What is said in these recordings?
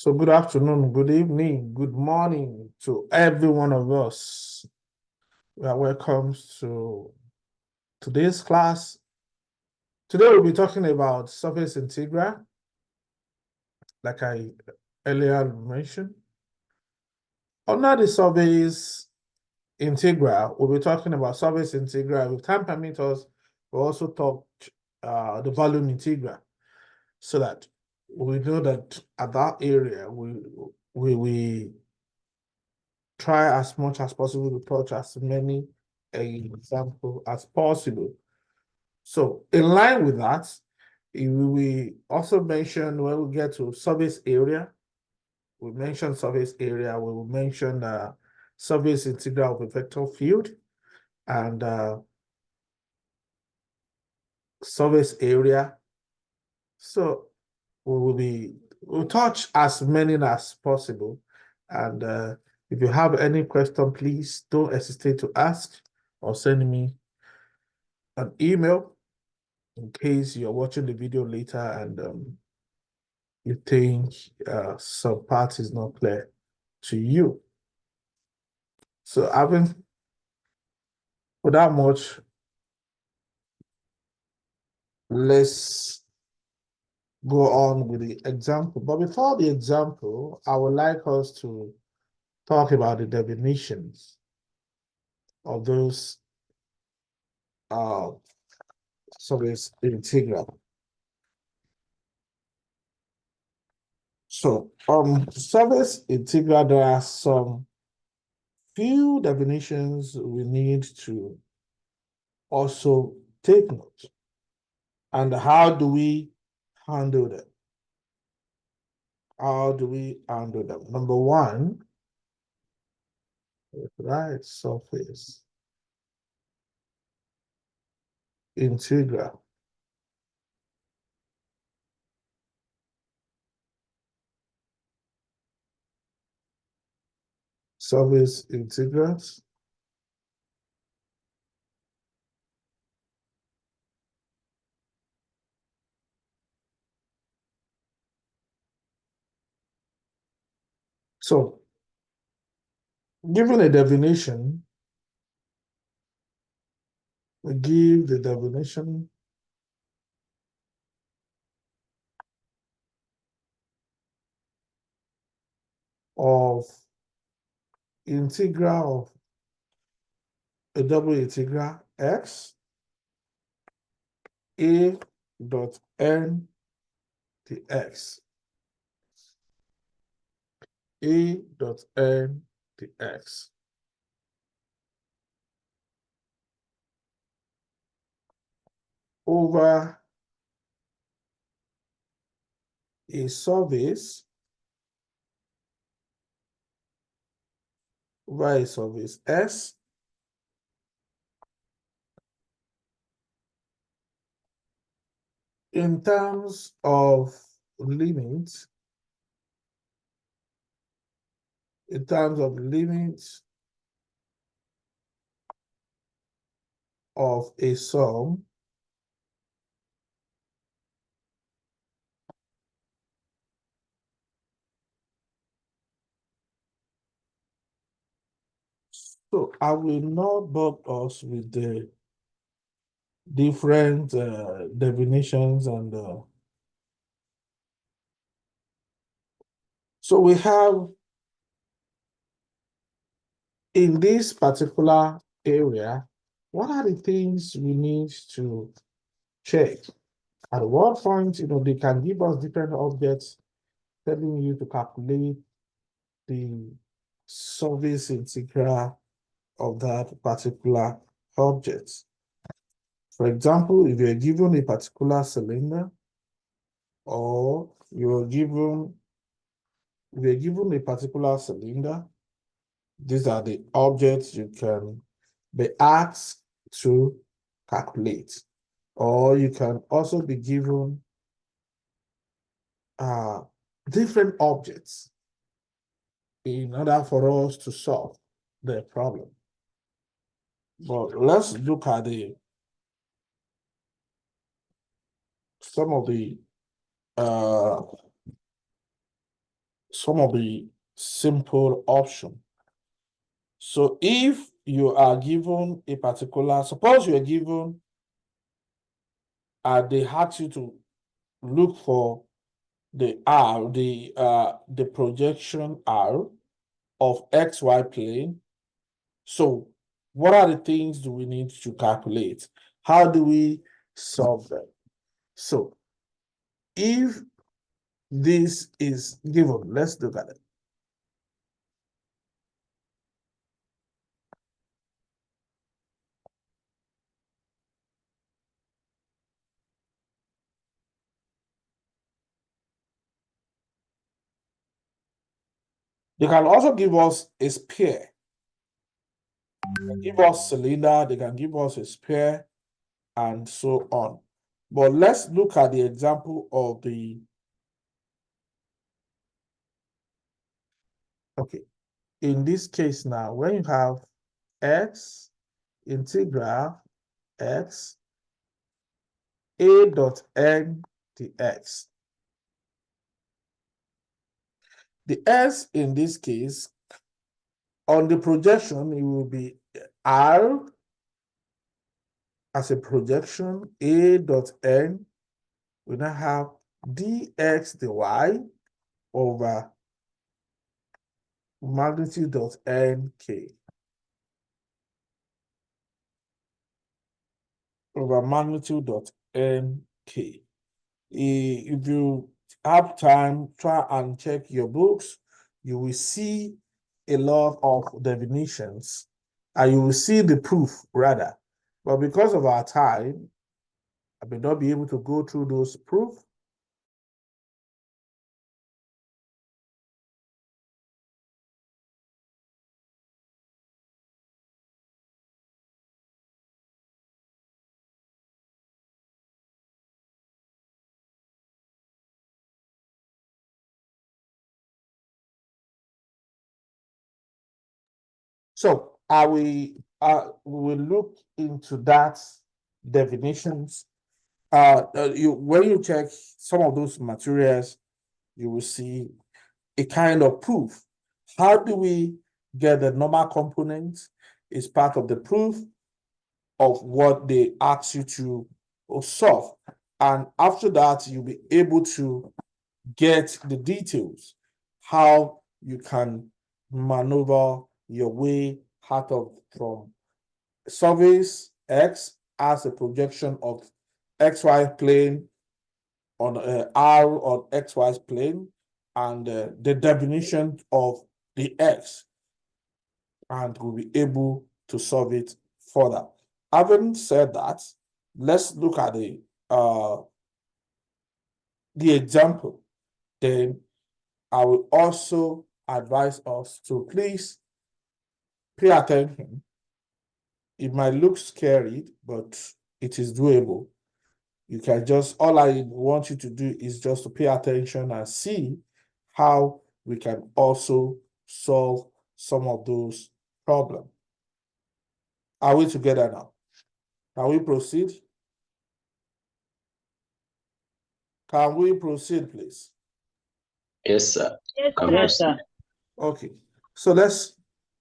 So good afternoon, good evening, good morning to every one of us. You are welcome to today's class. Today we'll be talking about surface integral, like I earlier mentioned. Under the surface integral, we'll be talking about surface integral. If time permits us, we'll also talk the volume integral, so that we know that at that area we try as much as possible to touch as many examples as possible. So in line with that, we also mention when we get to surface area, we mention surface area, we will mention surface integral of a vector field and surface area. So we'll touch as many as possible. And if you have any question, please don't hesitate to ask or send me an email in case you're watching the video later and you think some part is not clear to you. So without much, let's go on with the example. But before the example, I would like us to talk about the definitions of those surface integral. So surface integral, there are some few definitions we need to also take note. And how do we handle them? How do we handle them? Number one, right, surface integral. Surface integrals. So, given a definition, we give the definition of integral of a double integral x a dot n dx. A dot n dx. Over a surface S in terms of limits, of a sum so I will not bother us with the different definitions and so we have in this particular area, what are the things we need to check? At what point, they can give us different objects telling you to calculate the surface integral of that particular object. For example, if you're given a particular cylinder, or you're given a particular cylinder, these are the objects you can be asked to calculate. Or you can also be given different objects in order for us to solve the problem. But let's look at some of the some of the simple option. So if you are given a particular, suppose you are given, they ask you to look for the R, the projection R of XY plane. So what are the things do we need to calculate? How do we solve them? So if this is given, let's look at it. They can also give us a sphere. They can give us cylinder, they can give us a sphere, and so on. But let's look at the example of the, okay, in this case now, when you have x integral x a dot n dx. The s in this case, on the projection, it will be r as a projection, a dot n. We now have dx dy over magnitude dot nk over magnitude dot nk. If you have time, try and check your books. You will see a lot of definitions, and you will see the proof rather. But because of our time, I may not be able to go through those proof. So we will look into that definitions. When you check some of those materials, you will see a kind of proof. How do we get the normal components? Is part of the proof of what they ask you to solve. And after that, you'll be able to get the details, how you can maneuver your way out of from surface X as a projection of XY plane on R on XY plane, and the definition of the X, and we'll be able to solve it further. Having said that, let's look at the example. Then I will also advise us to please pay attention. It might look scary, but it is doable. You can just, all I want you to do is just to pay attention and see how we can also solve some of those problems. Are we together now? Can we proceed? Can we proceed, please? Yes, sir. Yes, sir. Okay, so let's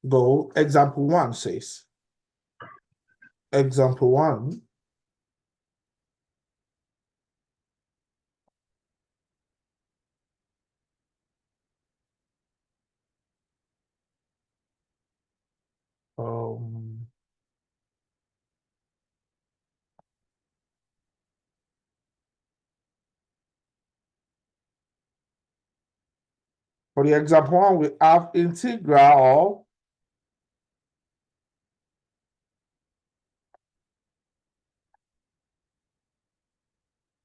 go. Example 1 says, example 1, for the example 1, we have integral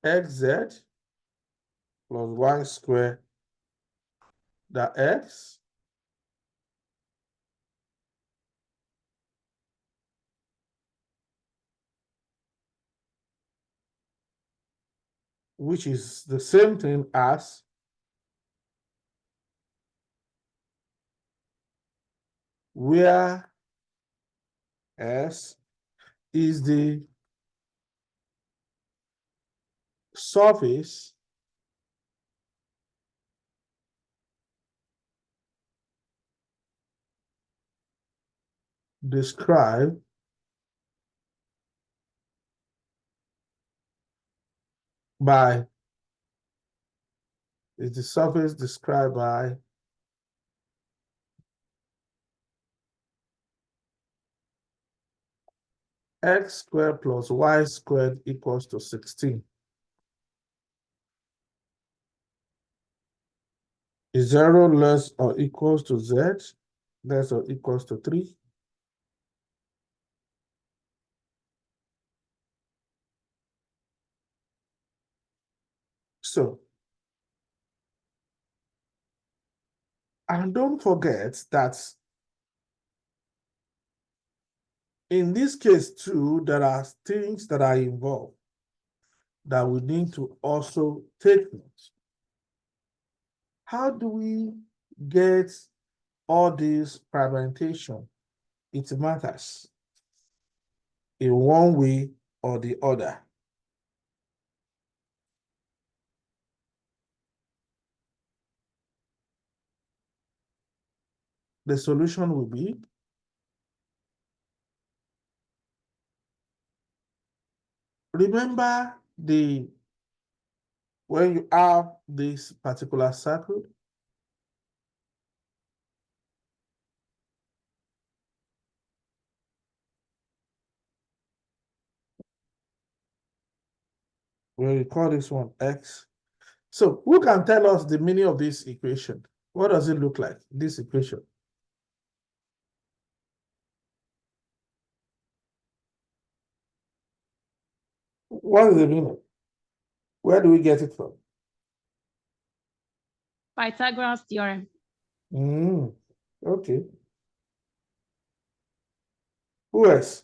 of xz plus y squared, the x which is the same thing as where s is the surface described by is the surface described by x squared plus y squared equals to 16. Is 0 less or equals to z, less or equals to 3? So, and don't forget that in this case too, there are things that are involved that we need to also take note. How do we get all this fragmentation? It matters in one way or the other. The solution will be remember when you have this particular circle, where you call this one x. So who can tell us the meaning of this equation? What does it look like, this equation? What is the meaning? Where do we get it from? Pythagoras theorem. Okay. Who else?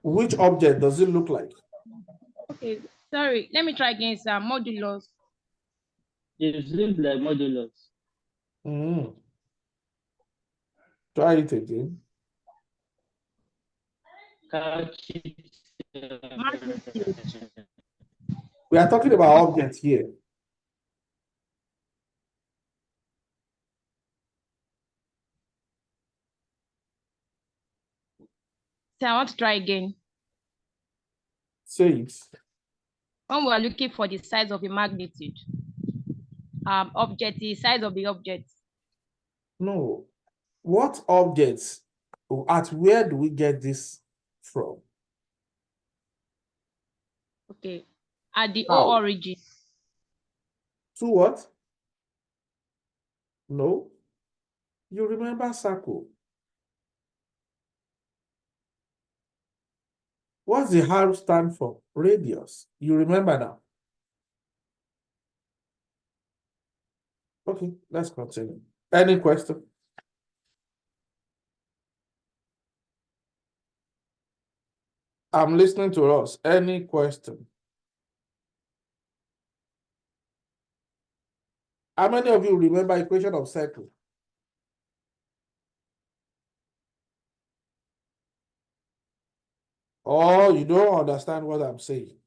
Which object does it look like? Okay, sorry. Let me try again, sir. Modulus. It looks like modulus. Try it again. Magnitude. We are talking about objects here. So I want to try again. Say it. When we are looking for the size of a magnitude, object, the size of the object. No. What objects, at where do we get this from? Okay. At the How? origin. To what? No. You remember circle. What's the R stand for? Radius. You remember now? Okay, let's continue. Any question? I'm listening to us. Any question? How many of you remember equation of circle? Oh, you don't understand what I'm saying.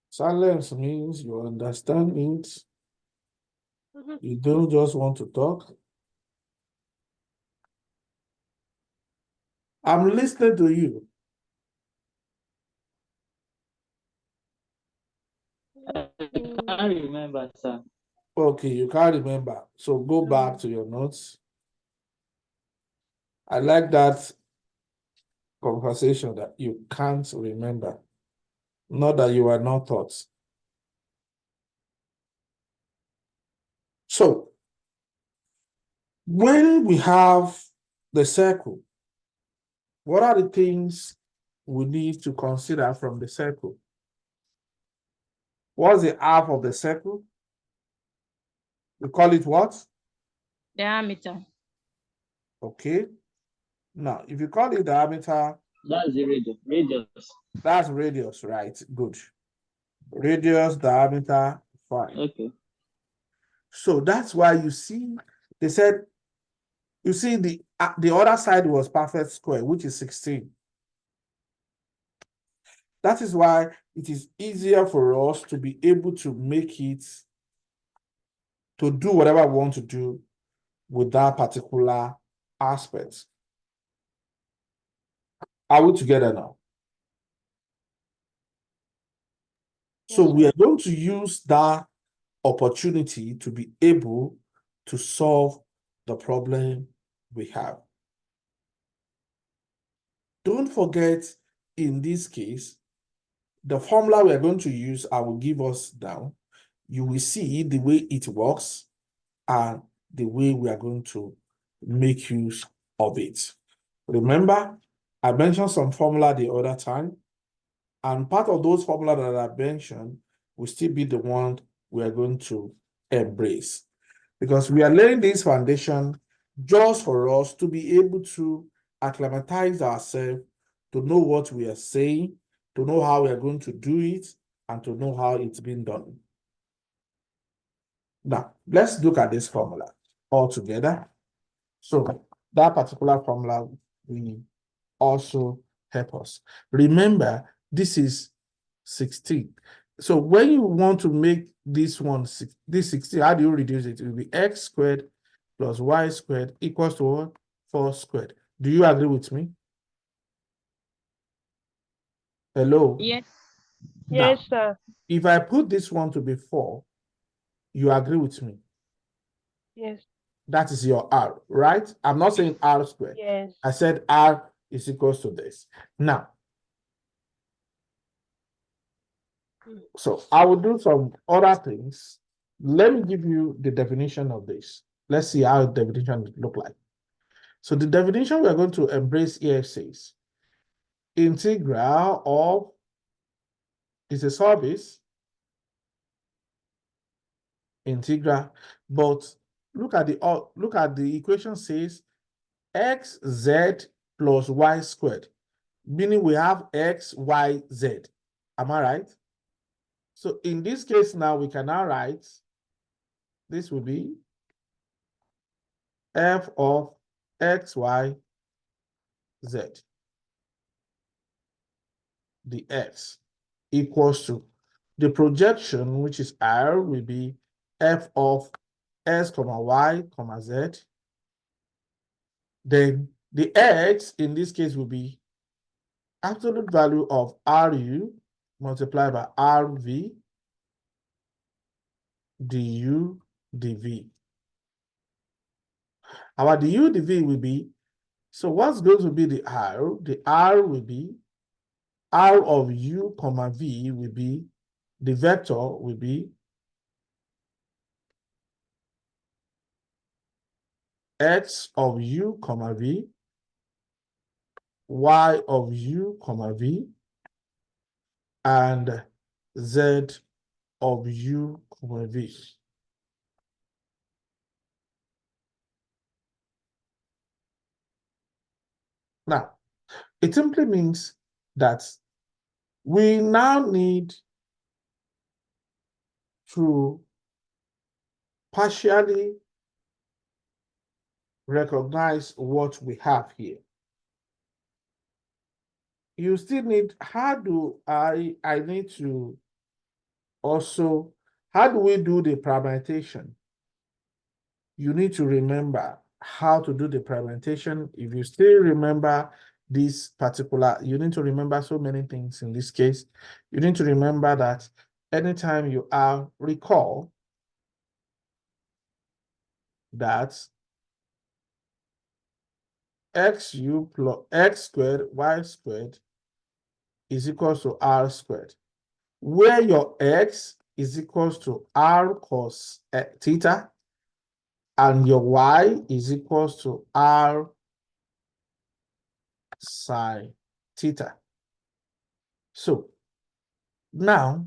Silence means you understand it. You don't just want to talk. I'm listening to you. I can't remember, sir. Okay, you can't remember. So go back to your notes. I like that conversation that you can't remember. Not that you are not taught. So, when we have the circle, what are the things we need to consider from the circle? What's the half of the circle? We call it what? Diameter. Okay. Now, if you call it diameter, That's the radius. Radius. that's radius, right? Good. Radius, diameter, fine. Okay. So that's why you see, they said, you see the other side was perfect square, which is 16. That is why it is easier for us to be able to make it, to do whatever we want to do with that particular aspect. Are we together now? So Yes, we are going to use that opportunity to be able to solve the problem we have. Don't forget, in this case, the formula we are going to use, I will give us down. You will see the way it works and the way we are going to make use of it. Remember, I mentioned some formula the other time, and part of those formula that I mentioned will still be the one we are going to embrace, because we are laying this foundation just for us to be able to acclimatize ourselves, to know what we are saying, to know how we are going to do it, and to know how it's been done. Now, let's look at this formula all together. So that particular formula will also help us. Remember, this is 16. So when you want to make this one, this 16, how do you reduce it? It will be x squared plus y squared equals to what? 4 squared. Do you agree with me? Hello? Yes. Now, yes, sir. if I put this one to be 4, you agree with me? Yes, That is your R, right? I'm not saying R squared. yes. I said R is equals to this. Now, so I will do some other things. Let me give you the definition of this. Let's see how the definition look like. So the definition we are going to embrace here says integral of is a service integral, but look at the equation says xz plus y squared, meaning we have x, y, z. Am I right? So in this case now we can now write this will be f of x, y, z. The x equals to the projection, which is r, will be f of s comma y comma z. Then the x in this case will be absolute value of ru multiplied by rv du dv. Our du dv will be, so what's going to be the r? The r will be r of u comma v will be, the vector will be x of u comma v, y of u comma v, and z of u comma v. Now, it simply means that we now need to partially recognize what we have here. You still need, how do I need to also, how do we do the parameterization? You need to remember how to do the parameterization. If you still remember this particular, you need to remember so many things in this case. You need to remember that anytime you are, recall that xu plus x squared y squared is equals to r squared, where your x is equals to r cos theta and your y is equals to r sine theta. So now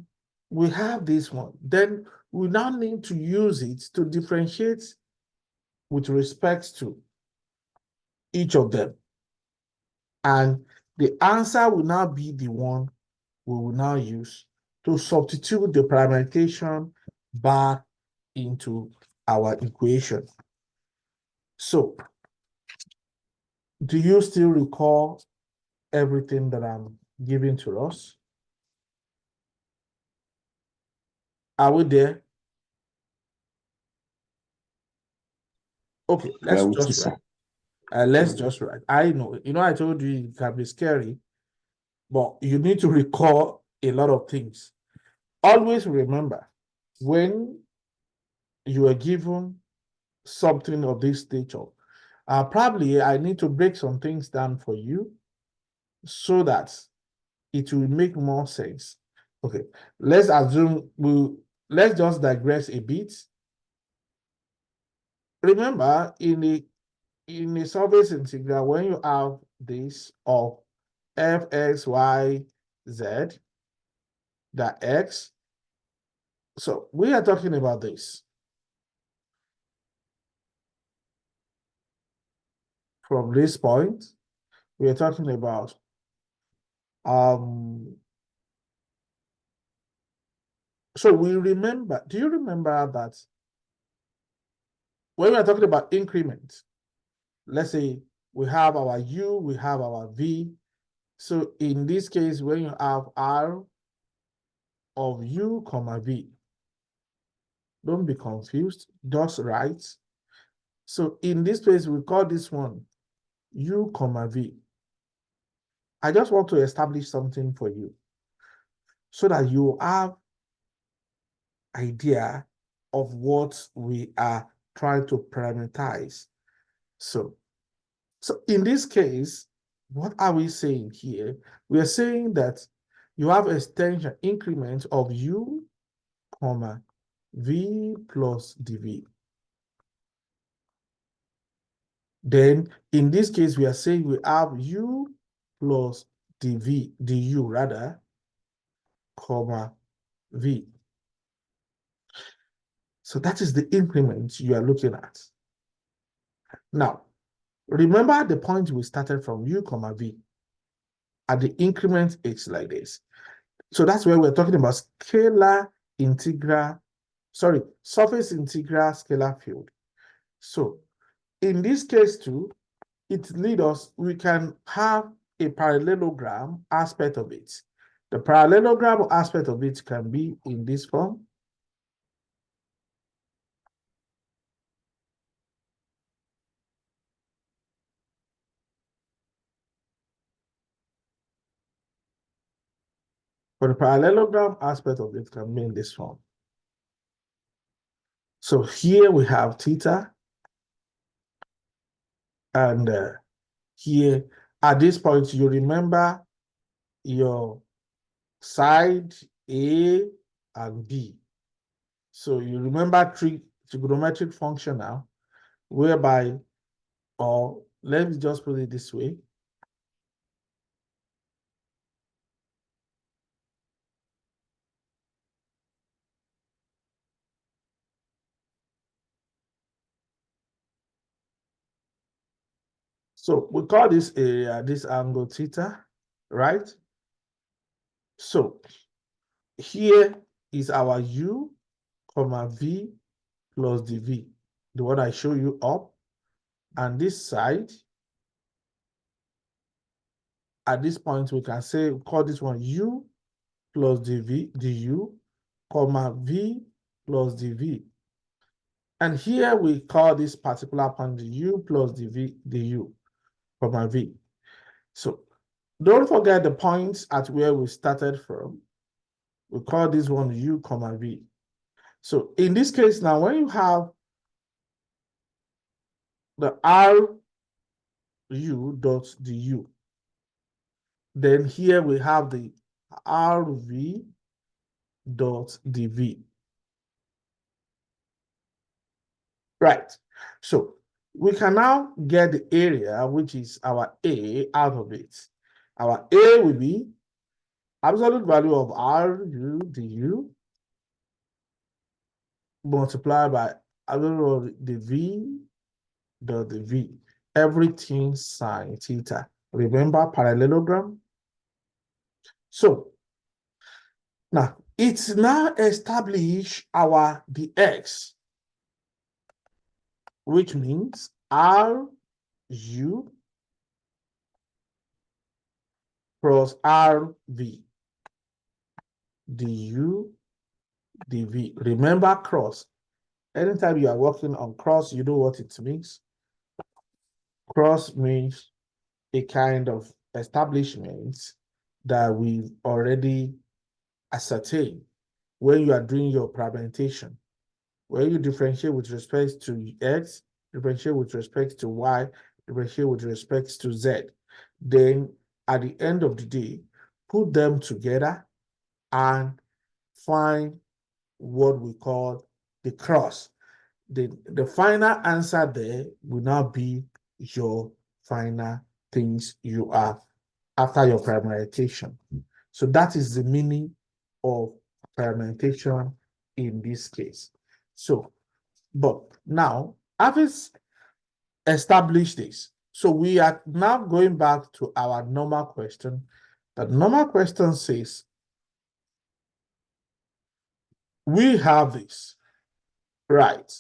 we have this one. Then we now need to use it to differentiate with respect to each of them. And the answer will now be the one we will now use to substitute the parameterization back into our equation. So, do you still recall everything that I'm giving to us? Are we there? Okay, let's with just you, sir. write. Let's just write. I know, I told you it can be scary, but you need to recall a lot of things. Always remember, when you are given something of this nature, probably I need to break some things down for you so that it will make more sense. Okay, let's assume let's just digress a bit. Remember, in a surface integral, when you have this of f, x, y, z, the x, so we are talking about this. From this point, we are talking about so we remember, do you remember that when we are talking about increment, let's say we have our u, we have our v. So in this case, when you have r of u comma v, don't be confused, just write. So in this place, we call this one u comma v. I just want to establish something for you so that you have idea of what we are trying to parameterize. So in this case, what are we saying here? We are saying that you have extension increment of u comma v plus dv. Then in this case, we are saying we have u plus dv, du rather, comma v. So that is the increment you are looking at. Now, remember the point we started from u comma v. At the increment, it's like this. So that's where we're talking about scalar integral, surface integral scalar field. So in this case too, it leads us, we can have a parallelogram aspect of it. The parallelogram aspect of it can be in this form. But the parallelogram aspect of it can be in this form. So here we have theta. And here, at this point, you remember your side A and B. So you remember trigonometric function now, whereby, or let me just put it this way. So we call this area, this angle theta, right? So here is our u, comma v plus dv, the one I show you up. And this side, at this point, we can say, call this one u plus dv, du, comma v plus dv. And here we call this particular point u plus dv, du, comma v. So don't forget the points at where we started from. We call this one u, comma v. So in this case now, when you have the ru dot du, then here we have the rv dot dv. Right. So we can now get the area, which is our A, out of it. Our A will be absolute value of ru du multiplied by absolute of the v dot the v. Everything sine theta. Remember parallelogram? So now it's now established our dx, which means ru plus rv du dv. Remember cross. Anytime you are working on cross, you know what it means. Cross means a kind of establishment that we already ascertain when you are doing your fragmentation. When you differentiate with respect to x, differentiate with respect to y, differentiate with respect to z, then at the end of the day, put them together and find what we call the cross. The final answer there will now be your final things you are after your fragmentation. So that is the meaning of fragmentation in this case. So, but now, having established this, so we are now going back to our normal question. The normal question says, we have this, right?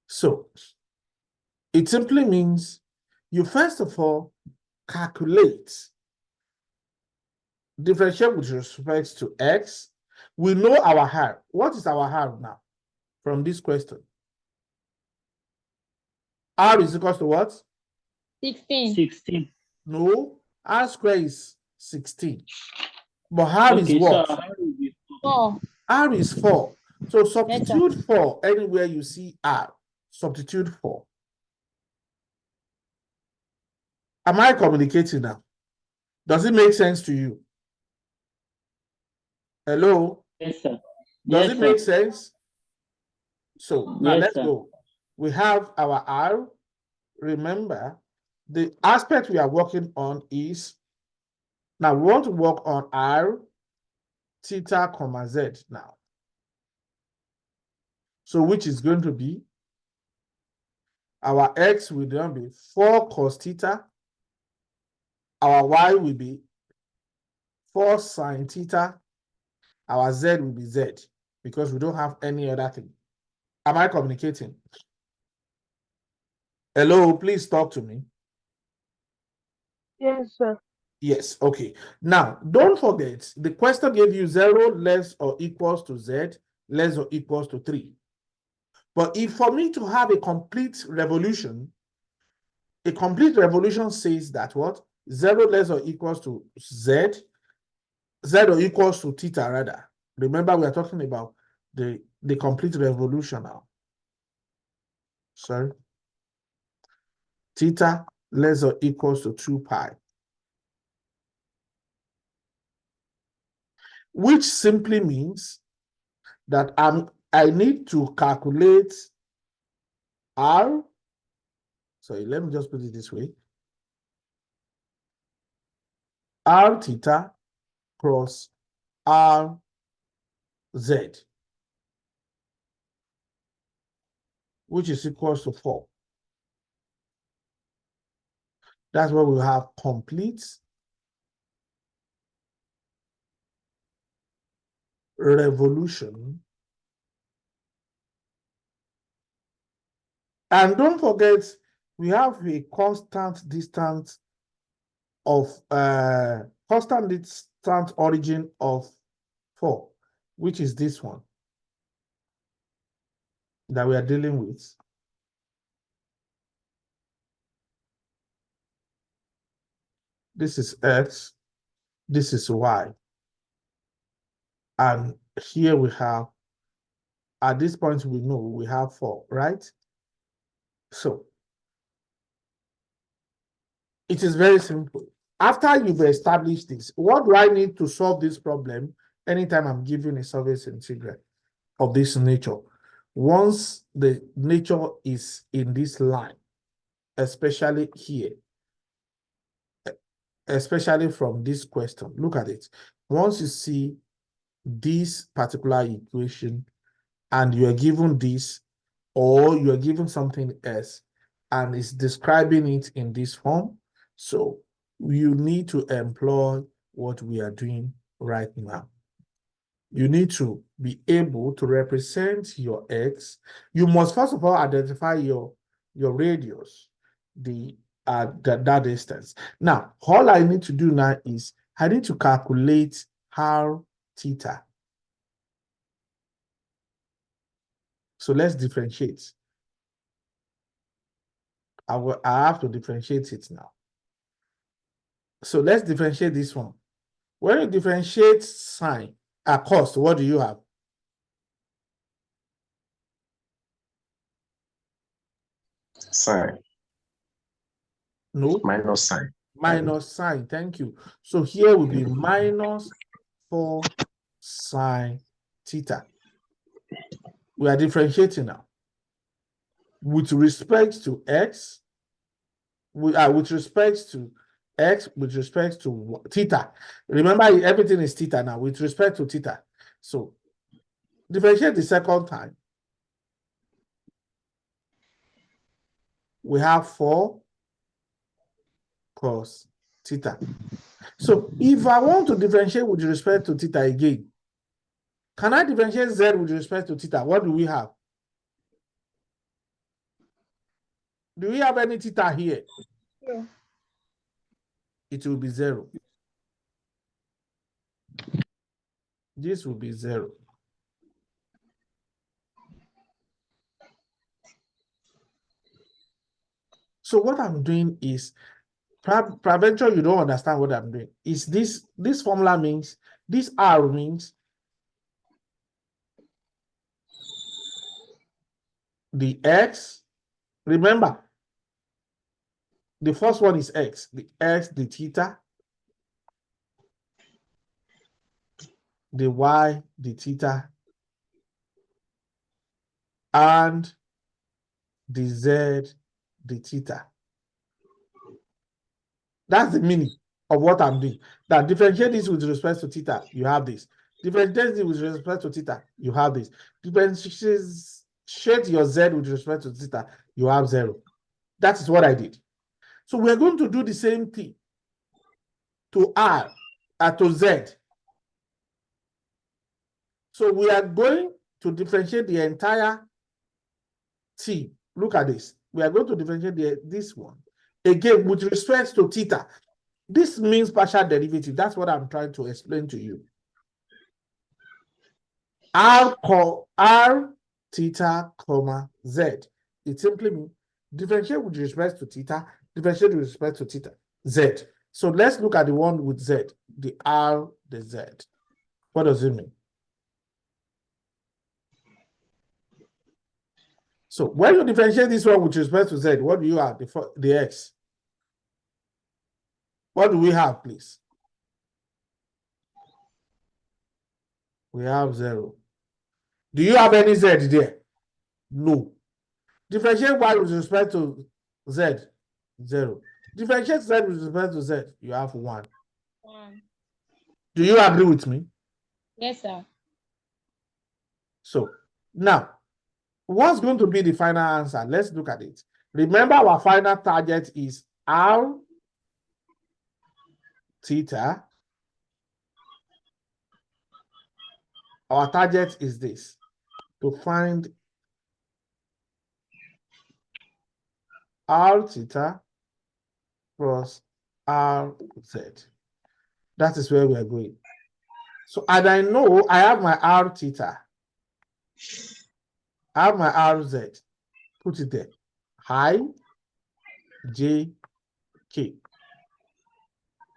So, it simply means you first of all calculate, differentiate with respect to x. We know our R. What is our R now from this question? R is equal to what? 16. 16. No, R squared is 16. But R is Okay, so what? how will be 4. R is 4. So substitute 4 anywhere you see R. Substitute 4. Am I communicating now? Does it make sense to you? Hello? Yes, sir. Does Yes, it make sir. sense? So now Yes, let's sir. go. We have our R. Remember, the aspect we are working on is, now we want to work on R, theta, comma, Z now. So which is going to be, our X will then be 4 cos theta. Our Y will be 4 sine theta. Our Z will be Z because we don't have any other thing. Am I communicating? Hello, please talk to me. Yes, sir. Yes, okay. Now, don't forget, the question gave you 0 less or equals to Z, less or equals to 3. But if for me to have a complete revolution says that what? 0 less or equals to Z, Z or equals to theta rather. Remember, we are talking about the complete revolution now. Sorry. Theta less or equals to 2 pi. Which simply means that I need to calculate R. Sorry, let me just put it this way. R theta cross R Z, which is equals to 4. That's why we have complete revolution. And don't forget, we have a constant distance of constant distant origin of 4, which is this one that we are dealing with. This is X, this is Y. And here we have, at this point we know we have 4, right? So it is very simple. After you've established this, what do I need to solve this problem anytime I'm giving a surface integral of this nature? Once the nature is in this line, especially here, especially from this question, look at it. Once you see this particular equation and you are given this, or you are given something else and it's describing it in this form, so you need to employ what we are doing right now. You need to be able to represent your X. You must first of all identify your radius, that distance. Now, all I need to do now is I need to calculate R theta. So let's differentiate. I have to differentiate it now. So let's differentiate this one. When you differentiate sine at cost, what do you have? Sine. No, Minus sine. minus sine. Thank you. So here will be minus 4 sine theta. We are differentiating now. With respect to x, with respect to x, with respect to theta. Remember, everything is theta now, with respect to theta. So differentiate the second time. We have 4 cos theta. So if I want to differentiate with respect to theta again, can I differentiate z with respect to theta? What do we have? Do we have any theta here? No. It will be 0. This will be 0. So what I'm doing is, peradventure you don't understand what I'm doing. Is this formula means, this R means the x, remember, the first one is x, the theta, the y, the theta, and the z, the theta. That's the meaning of what I'm doing. That differentiate this with respect to theta, you have this. Differentiate this with respect to theta, you have this. Differentiate your z with respect to theta, you have 0. That is what I did. So we're going to do the same thing to R, to Z. So we are going to differentiate the entire T. Look at this. We are going to differentiate this one. Again, with respect to theta. This means partial derivative. That's what I'm trying to explain to you. R theta, comma, Z. It simply means differentiate with respect to theta, differentiate with respect to theta, Z. So let's look at the one with Z, the R, the Z. What does it mean? So when you differentiate this one with respect to Z, what do you have? The X. What do we have, please? We have 0. Do you have any Z there? No. Differentiate Y with respect to Z, 0. Differentiate Z with respect to Z, you have 1. Do you agree with me? Yes, sir. So now, what's going to be the final answer? Let's look at it. Remember, our final target is R theta. Our target is this, to find R theta plus RZ. That is where we are going. So, and I know I have my R theta. I have my RZ. Put it there. I, J, K.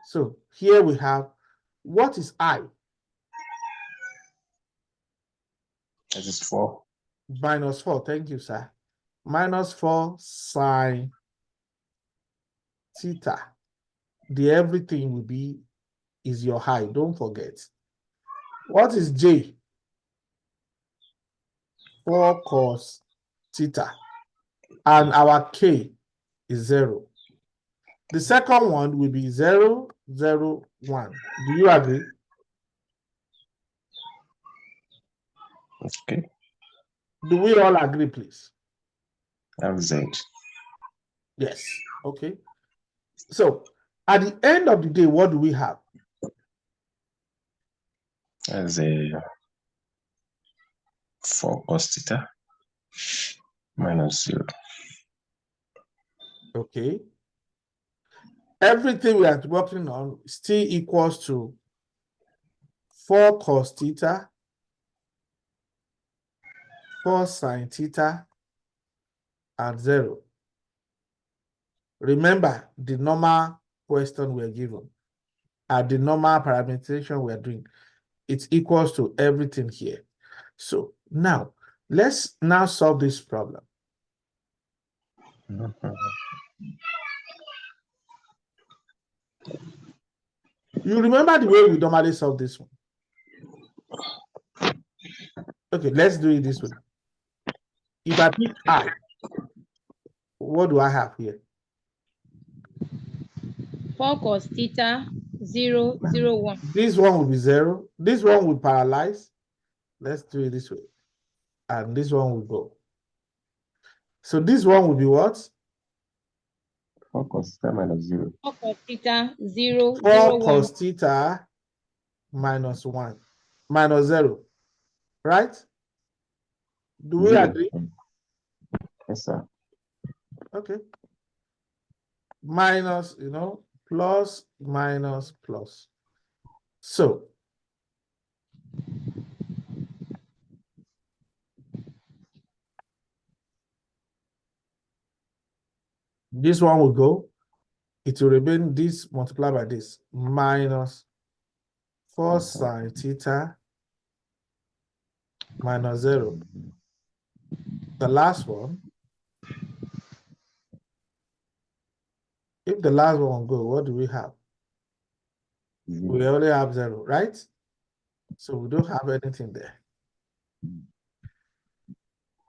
So here we have, what is I? That is 4. Minus 4. Thank you, sir. Minus 4 sine theta. The everything will be is your high. Don't forget. What is J? 4 cos theta. And our K is 0. The second one will be 0, 0, 1. Do you agree? Okay. Do we all agree, please? Z. Yes. Okay. So at the end of the day, what do we have? As a 4 cos theta minus 0. Okay. Everything we are working on still equals to 4 cos theta 4 sine theta and 0. Remember the normal question we're given. The normal parameterization we're doing. It's equals to everything here. So now, let's now solve this problem. You remember the way we normally solve this one? Okay, let's do it this way. If I pick I, what do I have here? 4 cos theta 0, 0, 1. This one will be 0. This one will paralyze. Let's do it this way. And this one will go. So this one will be what? 4 cos theta minus 0. 4 cos theta 0, 4 0, 1. cos theta minus 1. Minus 0. Right? Do we 0. agree? Yes, sir. Okay. Minus, plus, minus, plus. So, this one will go. It will remain this multiplied by this. Minus 4 sine theta minus 0. The last one. If the last one go, what do we have? 0. We only have 0, right? So we don't have anything there.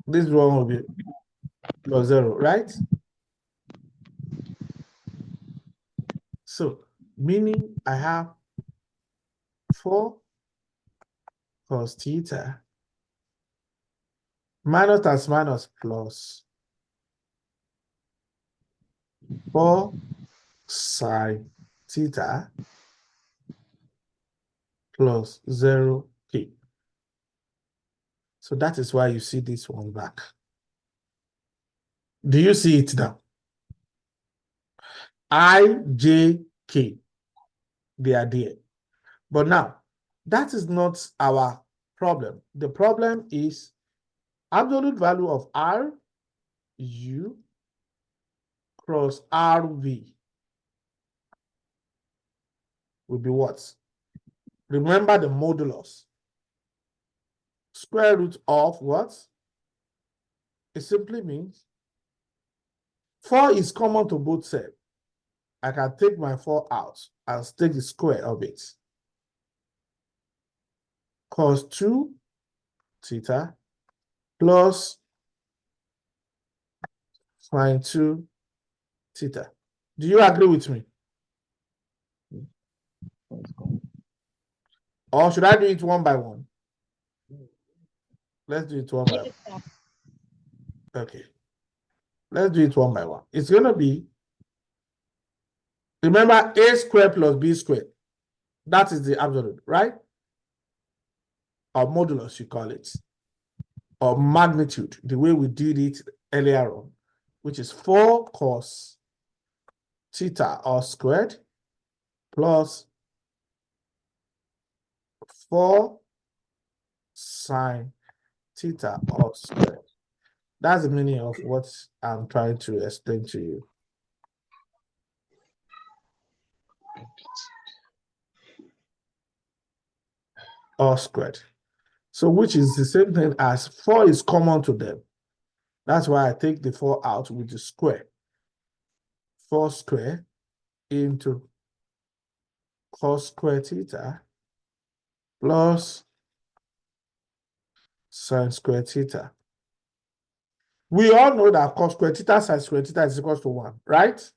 This one will be plus 0, right? So, meaning I have 4 cos theta minus times minus plus 4 sine theta plus 0k. So that is why you see this one back. Do you see it now? I, J, K. They are there. But now, that is not our problem. The problem is absolute value of R, U, cross RV will be what? Remember the modulus. Square root of what? It simply means 4 is common to both sides. I can take my 4 out and take the square of it. Cos 2 theta plus sine 2 theta. Do you agree with me? Or should I do it one by one? Let's do it one by one. Okay. Let's do it one by one. It's going to be, remember, a squared plus b squared. That is the absolute, right? Or modulus, you call it. Or magnitude, the way we did it earlier on, which is 4 cos theta all squared plus 4 sine theta all squared. That's the meaning of what I'm trying to explain to you. All squared. So which is the same thing as 4 is common to them. That's why I take the 4 out with the square. 4 square into cos square theta plus sine square theta. We all know that cos square theta sine square theta is equal to 1, right?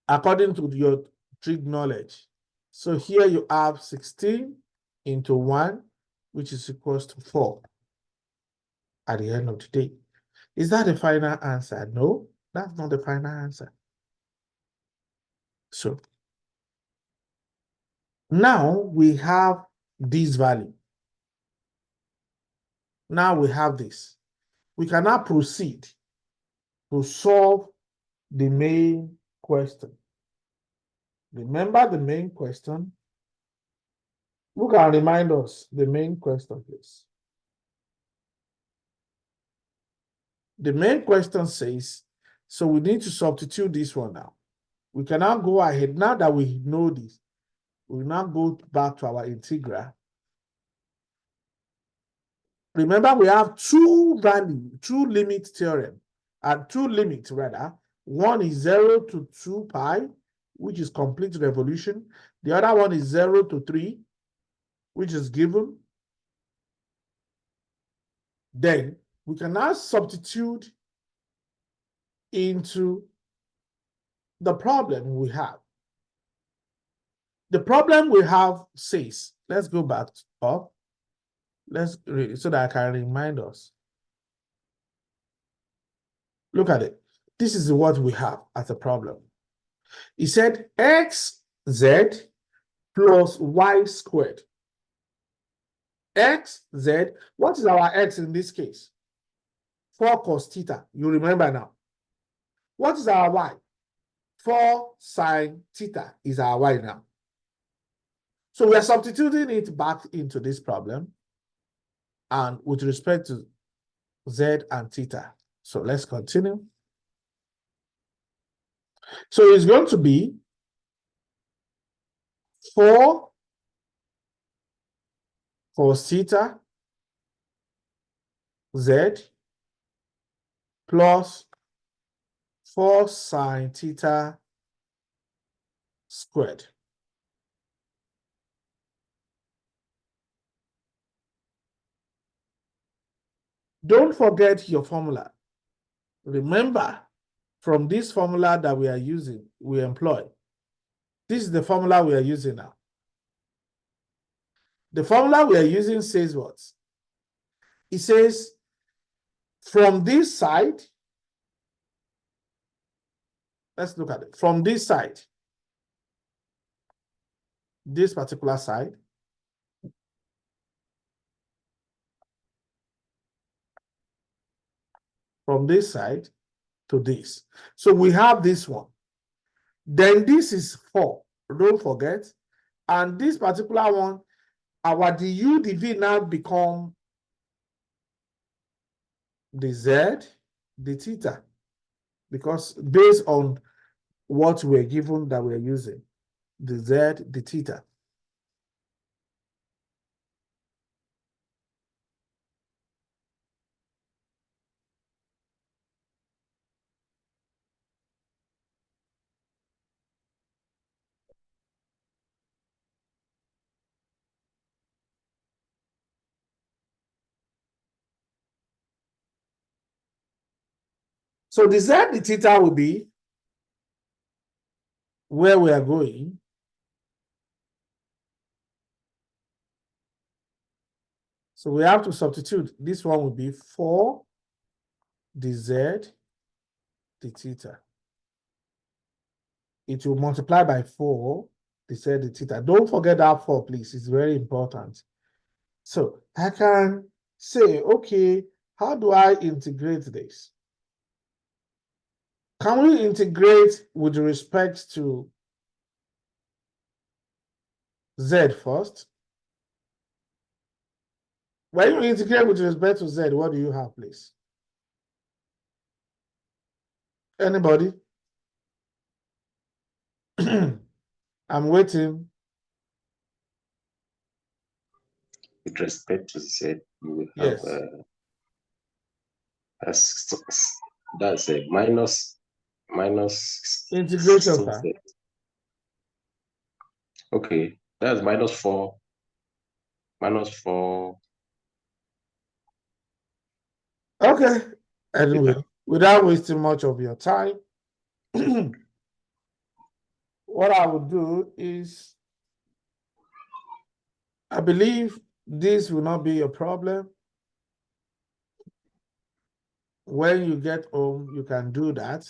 According to your trig knowledge. So here you have 16 into 1, which is equals to 4 at the end of the day. Is that the final answer? No, that's not the final answer. So now we have this value. Now we have this. We can now proceed to solve the main question. Remember the main question? Who can remind us the main question, please? The main question says, so we need to substitute this one now. We can now go ahead, now that we know this, we will now go back to our integral. Remember, we have two limit theorem, and two limits rather. One is 0 to 2 pi, which is complete revolution. The other one is 0 to 3, which is given. Then we can now substitute into the problem we have. The problem we have says, let's go back up. Let's read so that I can remind us. Look at it. This is what we have as a problem. It said xz plus y squared. Xz, what is our x in this case? 4 cos theta. You remember now. What is our y? 4 sine theta is our y now. So we are substituting it back into this problem, and with respect to z and theta. So let's continue. So it's going to be 4 cos theta z plus 4 sine theta squared. Don't forget your formula. Remember, from this formula that we are using, we employ. This is the formula we are using now. The formula we are using says what? It says from this side, let's look at it. From this side, this particular side, from this side to this. So we have this one. Then this is 4, don't forget. And this particular one, our du dv now become the z, the theta, because based on what we're given that we're using, the z, the theta. So the z, the theta will be where we are going. So we have to substitute. This one will be 4 the z, the theta. It will multiply by 4 the z, the theta. Don't forget that 4, please. It's very important. So I can say, okay, how do I integrate this? Can we integrate with respect to z first? When you integrate with respect to z, what do you have, please? Anybody? I'm waiting. With respect to Z, you will have Yes. that's a minus Integration, sir. Okay, that's minus 4. Okay. Anyway, without wasting much of your time, what I will do is, I believe this will not be a problem. When you get home, you can do that.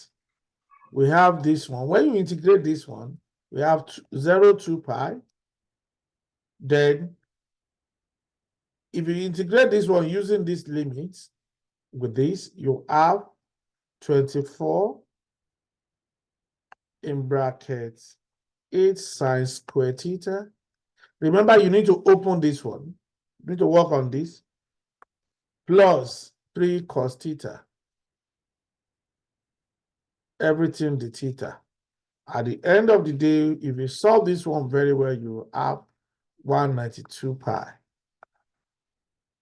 We have this one. When you integrate this one, we have 0 to pi. Then, if you integrate this one using these limits, with this, you have 24 in brackets 8 sine square theta. Remember, you need to open this one. You need to work on this. Plus 3 cos theta. everything the theta. At the end of the day, if you solve this one very well, you have 192 pi.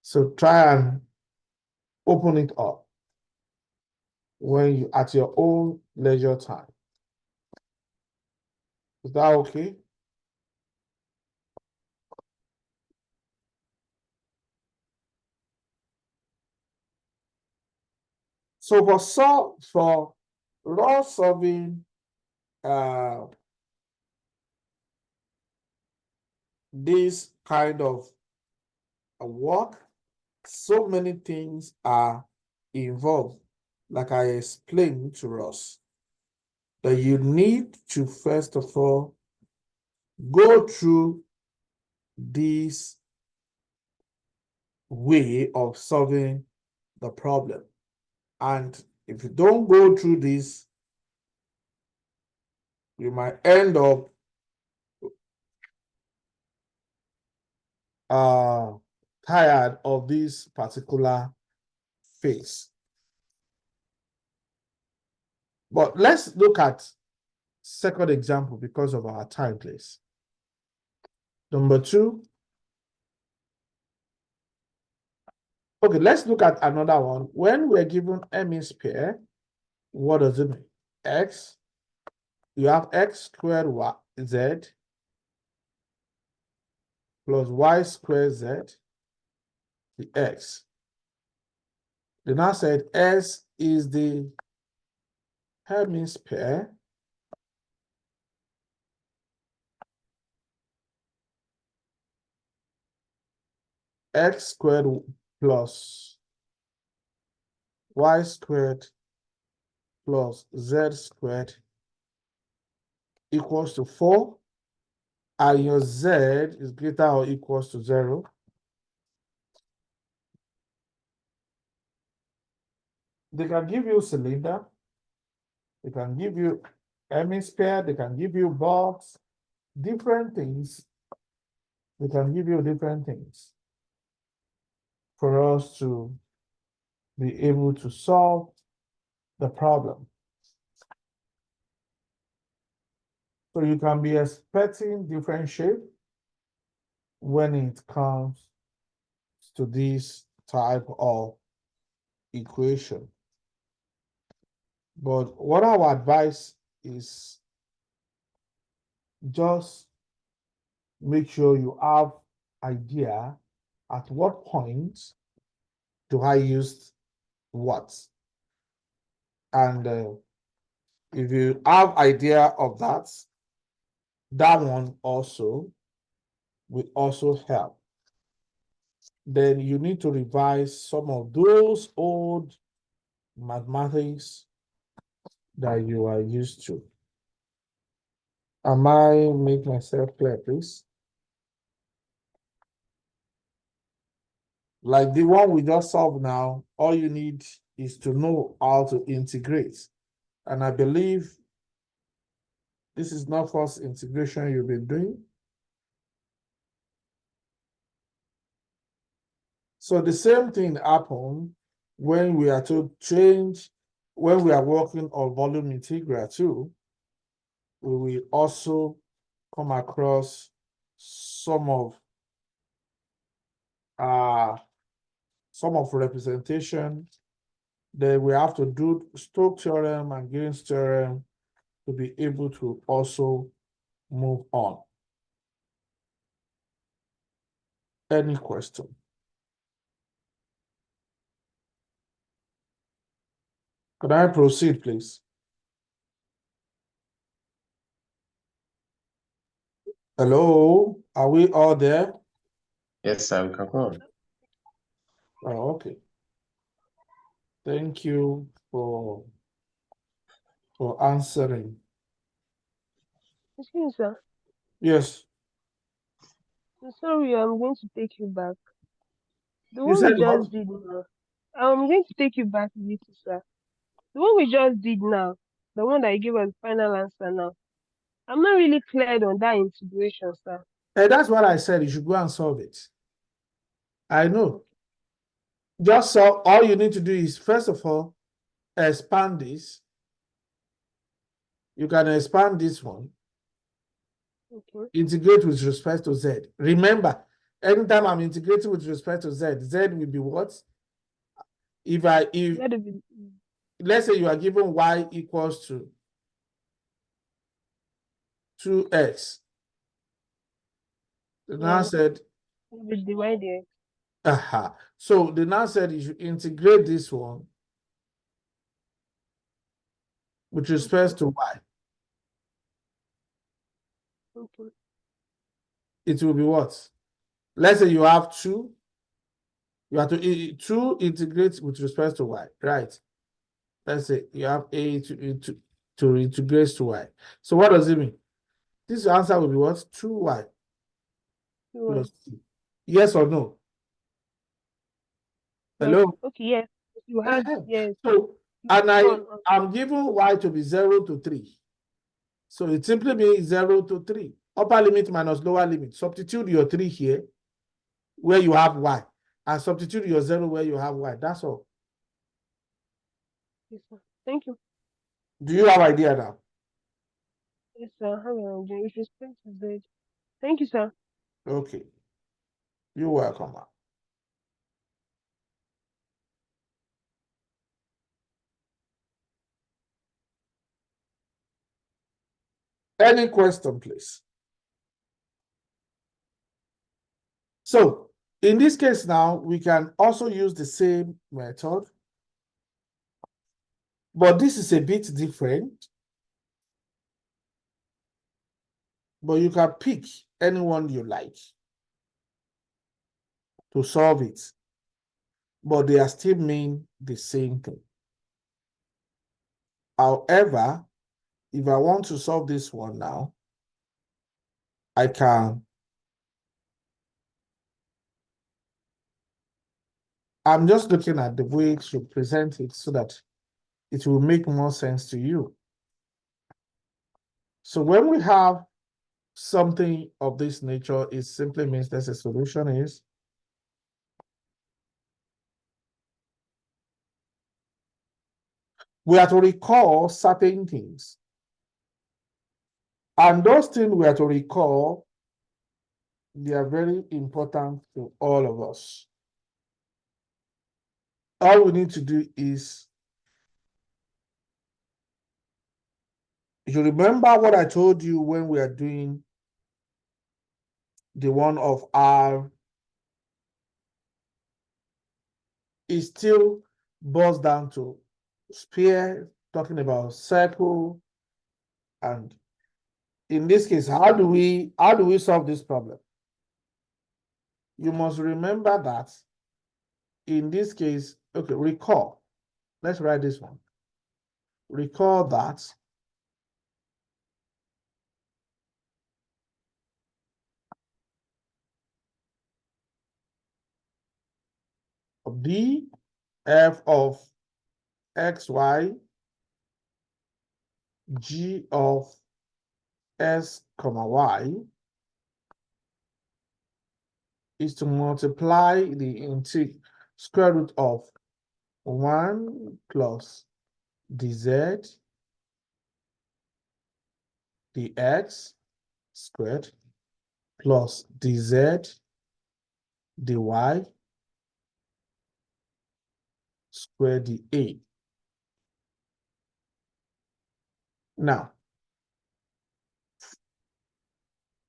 So try and open it up when you at your own leisure time. Is that okay? So for raw solving this kind of work, so many things are involved, like I explained to us, that you need to first of all go through this way of solving the problem. And if you don't go through this, you might end up tired of this particular phase. But let's look at second example because of our time, please. Number 2. Okay, let's look at another one. When we're given m is pair, what does it mean? X, you have x squared y, z plus y squared z, the x. They now said S is the Hermes pair x squared plus y squared plus z squared equals to 4, and your z is greater or equals to 0. They can give you cylinder, they can give you Hermes pair, they can give you box, different things. They can give you different things for us to be able to solve the problem. So you can be expecting different shape when it comes to this type of equation. But what our advice is, just make sure you have idea at what point do I use what. And if you have idea of that, that one also will also help. Then you need to revise some of those old mathematics that you are used to. Am I making myself clear, please? Like the one we just solved now, all you need is to know how to integrate. And I believe this is not first integration you've been doing. So the same thing happened when we are to change, when we are working on volume integral too, we will also come across some of representation. Then we have to do Stokes theorem and Green's theorem to be able to also move on. Any question? Could I proceed, please? Hello, are we all there? Yes, sir, we can go on. Oh, okay. Thank you for answering. Excuse me, sir. Yes, I'm sorry, I'm going to take you back. The you one said we just what? did now. I'm going to take you back a little, sir. The one we just did now, the one that you gave us final answer now. I'm not really cleared on that integration, sir. And that's what I said. You should go and solve it. I know. Just so all you need to do is, first of all, expand this. You can expand this one, Okay. integrate with respect to z. Remember, anytime I'm integrating with respect to z, z will be what? If Let it be. let's say you are given y equals to 2x. The now Yeah. said, With divided. aha. So the now said you should integrate this one with respect to y. Okay. It will be what? Let's say you have 2. You have to 2 integrate with respect to y, right? Let's say you have a to integrate to y. So what does it mean? This answer will be what? 2y plus 2. Yes or no? Hello? Okay, yes. You had, yes. So, You and on. I'm given y to be 0 to 3. So it simply means 0 to 3. Upper limit minus lower limit. Substitute your 3 here where you have y. And substitute your 0 where you have y. That's all. Yes, sir. Thank you. Do you have idea now? Yes, sir. Have an idea. With respect to that. Thank you, sir. Okay. You're welcome. Ma'am. Any question, please? So in this case now, we can also use the same method, but this is a bit different. But you can pick anyone you like to solve it, but they are still mean the same thing. However, if I want to solve this one now, I can. I'm just looking at the way to present it so that it will make more sense to you. So when we have something of this nature, it simply means that a solution is we have to recall certain things. And those things we have to recall, they are very important to all of us. All we need to do is, you remember what I told you when we are doing the one of R, it still boils down to sphere, talking about circle, and in this case, how do we solve this problem? You must remember that in this case, okay, recall. Let's write this one. Recall that d f of xy g of s comma y is to multiply the square root of 1 plus dz dx squared plus dz dy square dA. Now,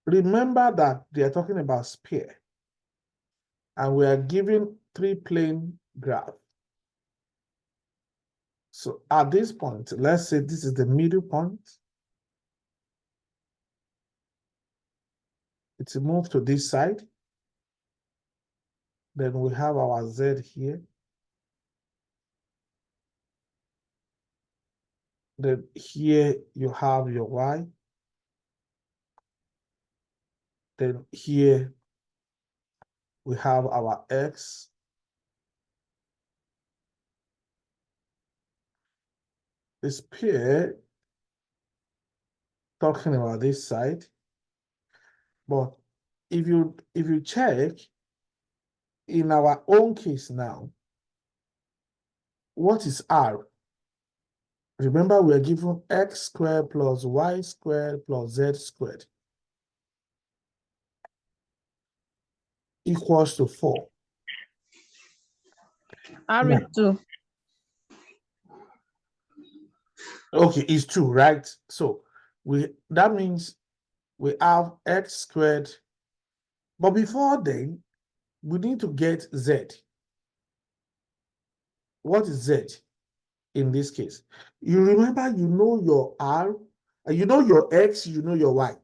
remember that they are talking about sphere, and we are given 3 plane graph. So at this point, let's say this is the middle point. It's moved to this side. Then we have our z here. Then here you have your y. Then here we have our x. The sphere talking about this side. But if you check in our own case now, what is R? Remember, we are given x squared plus y squared plus z squared equals to 4. R Yeah. is 2. Okay, it's 2, right? So that means we have x squared. But before then, we need to get z. What is z in this case? You remember, you know your r, and you know your x, you know your y.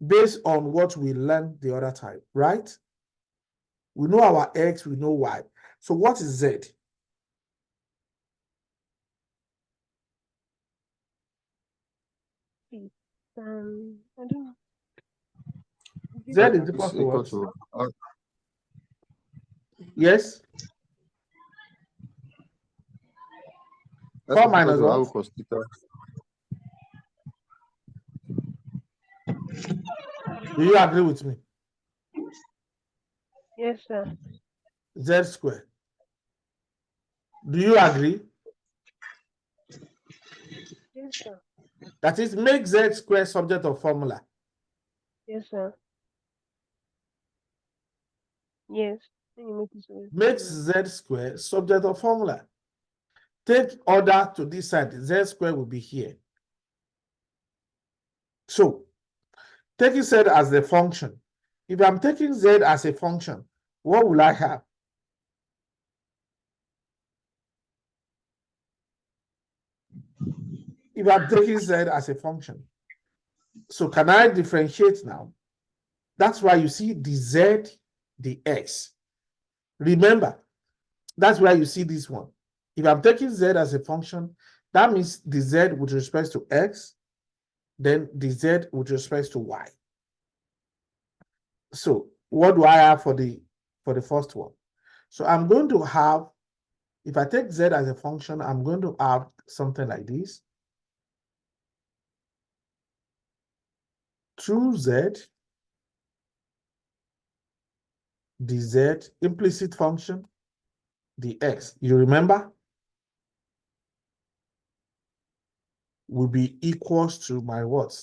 Based on what we learned the other time, right? We know our x, we know y. So what is z? I don't know. Z is equal It's to equal what? to R. Yes? That's 4 equal minus to R what? cos theta. Do you agree with me? Yes, sir. Z squared. Do you agree? Yes, sir. That is, make Z squared subject of formula. Yes, sir. Yes. Then you make it so it's Make formula. Z squared subject of formula. Take order to this side. Z squared will be here. So, taking Z as the function. If I'm taking Z as a function, what will I have? If I'm taking Z as a function. So can I differentiate now? That's why you see the Z, the X. Remember, that's why you see this one. If I'm taking Z as a function, that means the Z with respect to X, then the Z with respect to Y. So what do I have for the first one? So I'm going to have, if I take Z as a function, I'm going to have something like this. 2Z dz implicit function dx, you remember, will be equals to my what?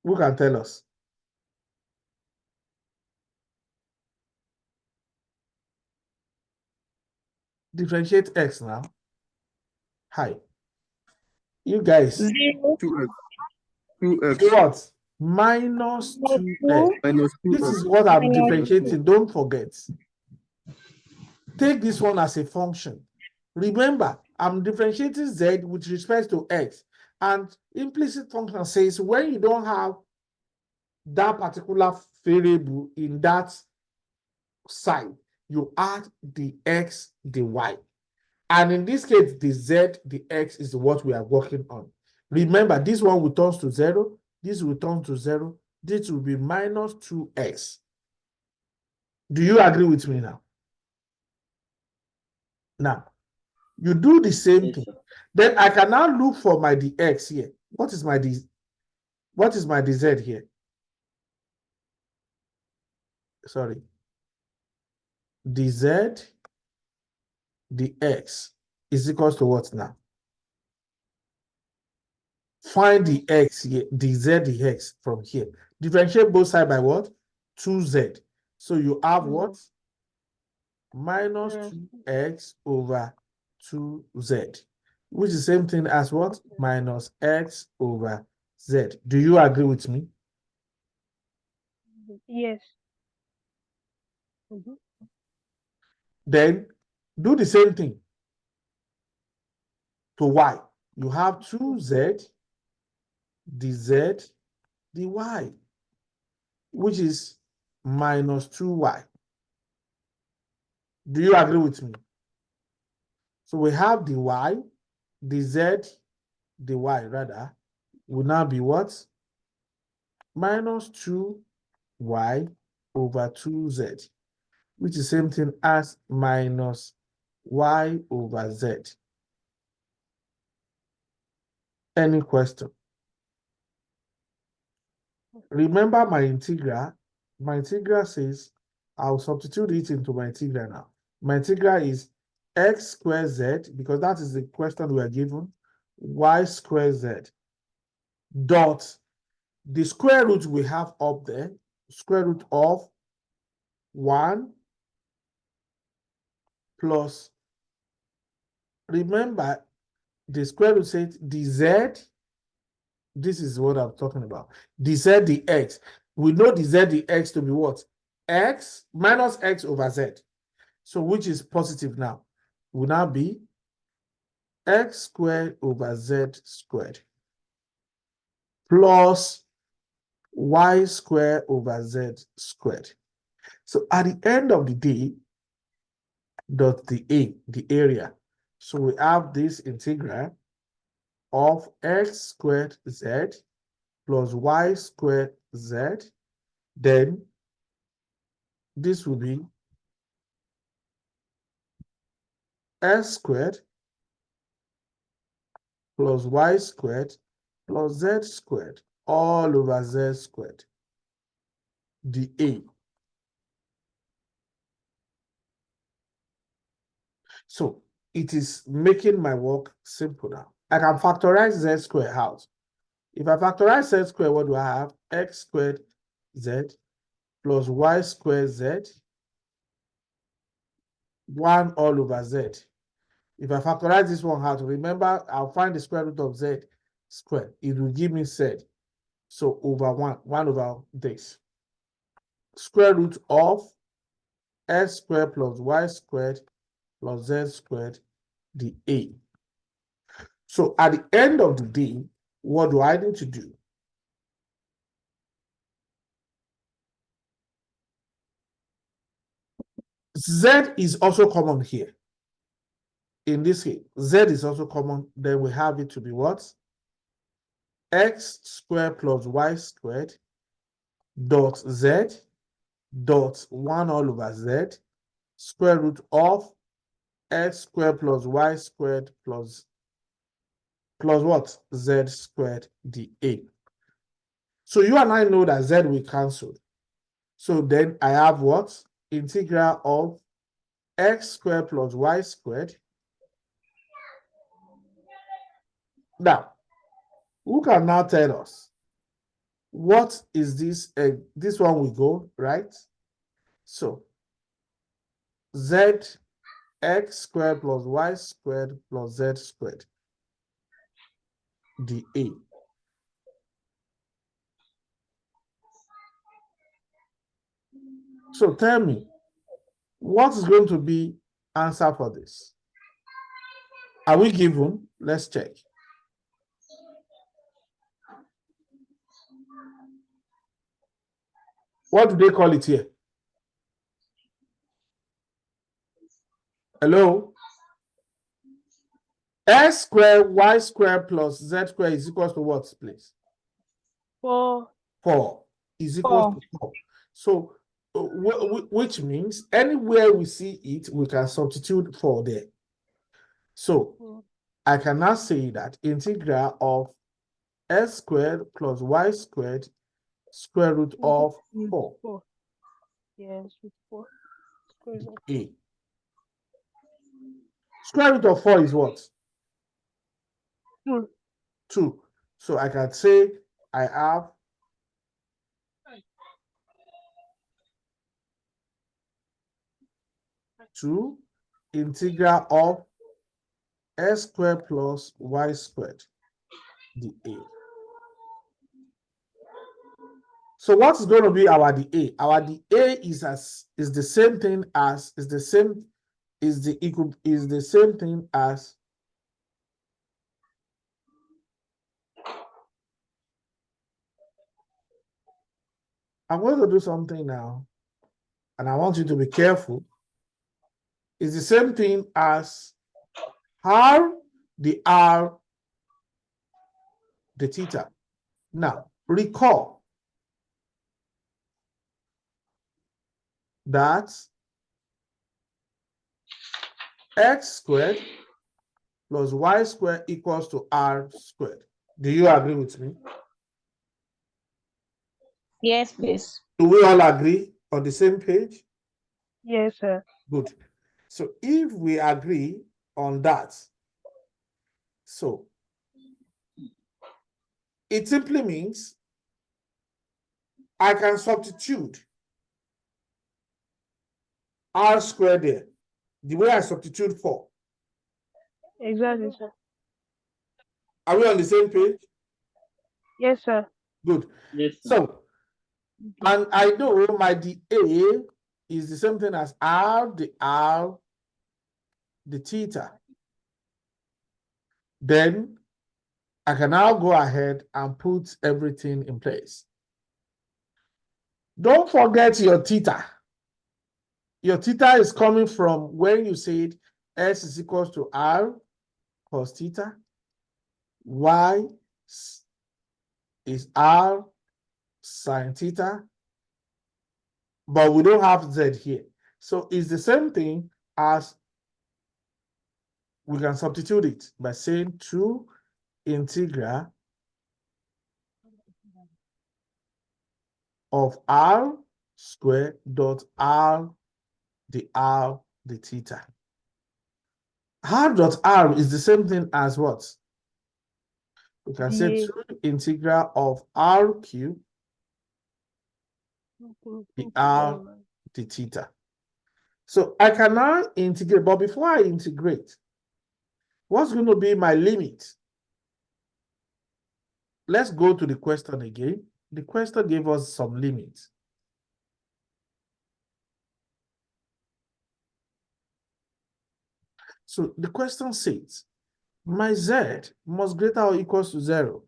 Who can tell us? Differentiate x now. Hi. You guys. 0 2x. 2x So what? Minus 2x. minus This 2x. is what I'm minus differentiating. Don't forget. Take this one as a function. Remember, I'm differentiating z with respect to x. And implicit function says when you don't have that particular variable in that side, you add the x, the y. And in this case, the z, the x is what we are working on. Remember, this one returns to 0, this will turn to 0, this will be minus 2x. Do you agree with me now? Now, you do the same Yes, thing. sir. Then I can now look for my dx here. What is my dz here? Sorry. dz dx is equals to what now? Find the x here, dz dx from here. Differentiate both sides by what? 2z. So you have what? Minus 2x over 2z, which is the same thing as what? Minus x over z. Do you agree with me? Yes. Mhm. Then do the same thing to y. You have 2z dz dy, which is minus 2y. Do you agree with me? So we have dy, dz, dy rather, will now be what? Minus 2y over 2z, which is the same thing as minus y over z. Any question? Remember my integral? My integral says, I'll substitute it into my integral now. My integral is x squared z, because that is the question we are given, y squared z, dot the square root we have up there, square root of 1 plus, remember, the square root says dz, this is what I'm talking about, dz dx. We know dz dx to be what? X minus x over z. So which is positive now? Will now be x squared over z squared plus y squared over z squared. So at the end of the day, dot the area. So we have this integral of x squared z plus y squared z. Then this will be x squared plus y squared plus z squared all over z squared dA. So it is making my work simple now. I can factorize z squared out. If I factorize z squared, what do I have? X squared z plus y squared z 1 all over z. If I factorize this one out, remember, I'll find the square root of z squared. It will give me z. So over 1 over this. Square root of x squared plus y squared plus z squared dA. So at the end of the day, what do I need to do? Z is also common here. In this case, z is also common. Then we have it to be what? X squared plus y squared dot z dot 1 all over z square root of x squared plus y squared plus what? Z squared dA. So you and I know that z will cancel. So then I have what? Integral of x squared plus y squared. Now, who can now tell us what is this? This one will go, right? So z x squared plus y squared plus z squared dA. So tell me, what is going to be answer for this? Are we given? Let's check. What do they call it here? Hello? X squared y squared plus z squared is equal to what, please? 4. 4 is equal to 4. So, which means anywhere we see it, we can substitute 4 there. So, I can now say that integral of x squared plus y squared square root of 4. 4. Yes, with 4. Square root. A. Square root of 4 is what? 2. 2. So I can say I have 2 integral of x squared plus y squared dA. So what's going to be our dA? Our dA is the same thing as the same thing as I'm going to do something now, and I want you to be careful. It's the same thing as r the theta. Now recall that x squared plus y squared equals to r squared. Do you agree with me? Yes, please. Do we all agree on the same page? Yes, sir. Good. So if we agree on that, so it simply means I can substitute r squared there, the way I substitute 4. Exactly, sir. Are we on the same page? Yes, sir. Good. Yes, sir. So, and I know my dA is the same thing as r the theta. Then I can now go ahead and put everything in place. Don't forget your theta. Your theta is coming from when you said S is equals to R cos theta. Y is R sine theta. But we don't have Z here. So it's the same thing as we can substitute it by saying 2 integral of R squared dot R the theta. R dot R is the same thing as what? We can say dA. 2 integral of R cubed the R the theta. So I can now integrate, but before I integrate, what's going to be my limit? Let's go to the question again. The question gave us some limits. So the question says, my Z must greater or equals to 0.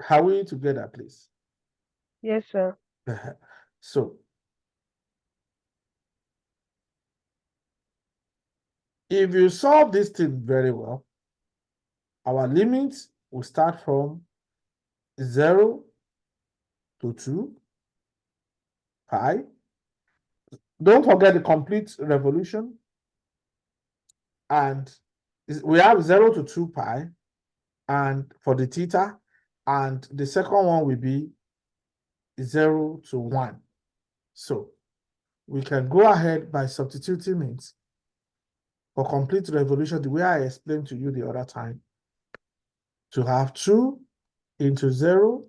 Are we together, please? Yes, sir. So if you solve this thing very well, our limits will start from 0 to 2 pi. Don't forget the complete revolution. And we have 0 to 2 pi and for the theta, and the second one will be 0 to 1. So we can go ahead by substituting it for complete revolution the way I explained to you the other time, to have 2 into 0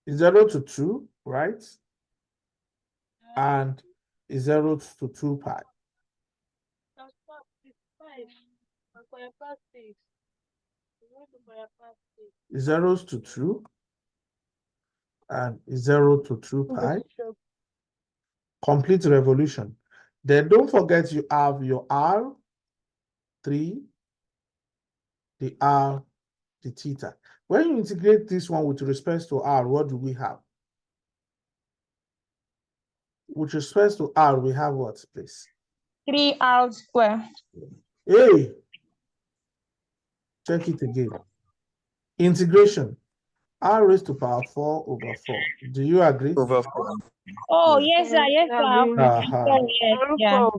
is 0 to 2, right? And is 0 to 2 pi. Is 0 to 2 and is 0 to 2 pi. Complete revolution. Then don't forget you have your R3, the R, the theta. When you integrate this one with respect to R, what do we have? With respect to R, we have what, please? 3r squared. Hey, check it again. Integration. R raised to power 4 over 4. Do you agree? Over 4. Oh, Yes. yes, sir. Yes, sir. Uh-huh. Yes, yeah.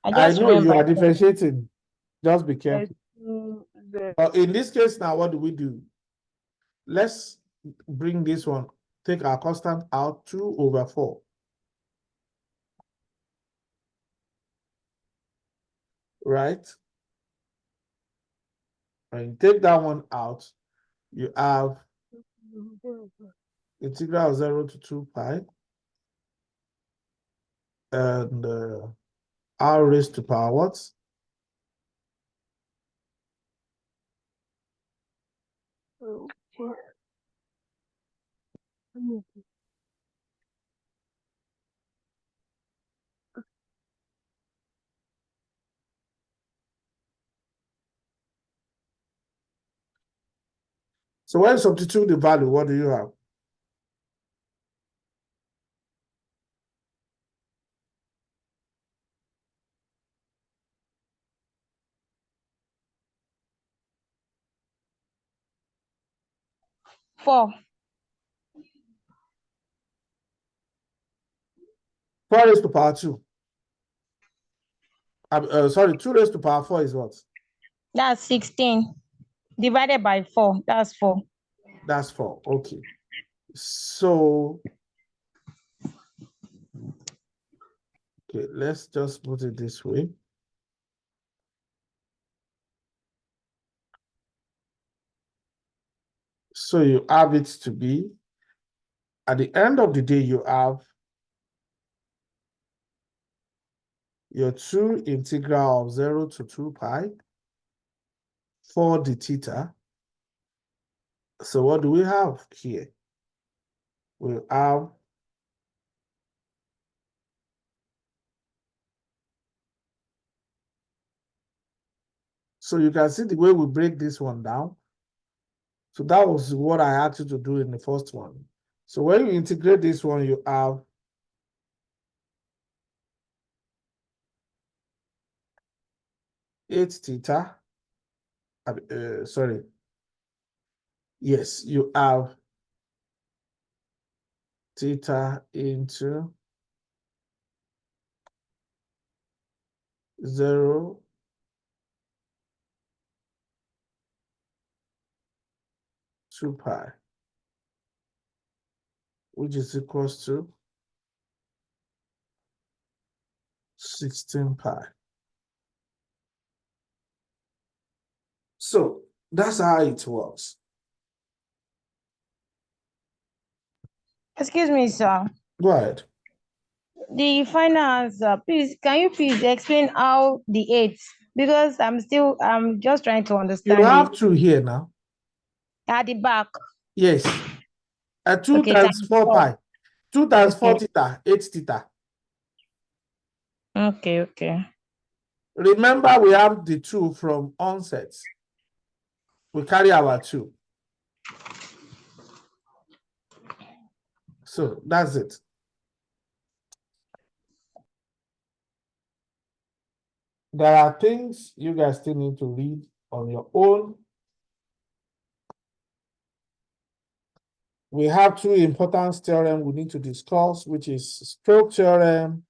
I I just know you remember. are differentiating. Just be careful. The But in this case now, what do? Let's bring this one. Take our constant out, 2 over 4. Right? And you take that one out, you have integral of 0 to 2 pi. And R raised to power what? So when you substitute the value, what do you have? Four. 4 raised to power 2. Sorry, 2 raised to power 4 is what? That's 16 divided by 4. That's 4. That's 4. Okay. So, okay, let's just put it this way. So you have it to be, at the end of the day, you have your 2 integral of 0 to 2 pi for the theta. So what do we have here? We have so you can see the way we break this one down. So that was what I asked you to do in the first one. So when you integrate this one, you have eight theta. Sorry. Yes, you have theta into 0 2 pi, which is equals to 16 pi. So that's how it works. Excuse me, sir. Go ahead. The final answer, please, can you please explain how the 8? Because I'm just trying to You understand have it. 2 here now. At the back. Yes. 2 Okay, times times 4 4. pi. 2 times 4 Okay. theta, 8 theta. Okay. Remember, we have the 2 from onset. We carry our 2. So that's it. There are things you guys still need to read on your own. We have 2 important theorems we need to discuss, which is Stokes theorem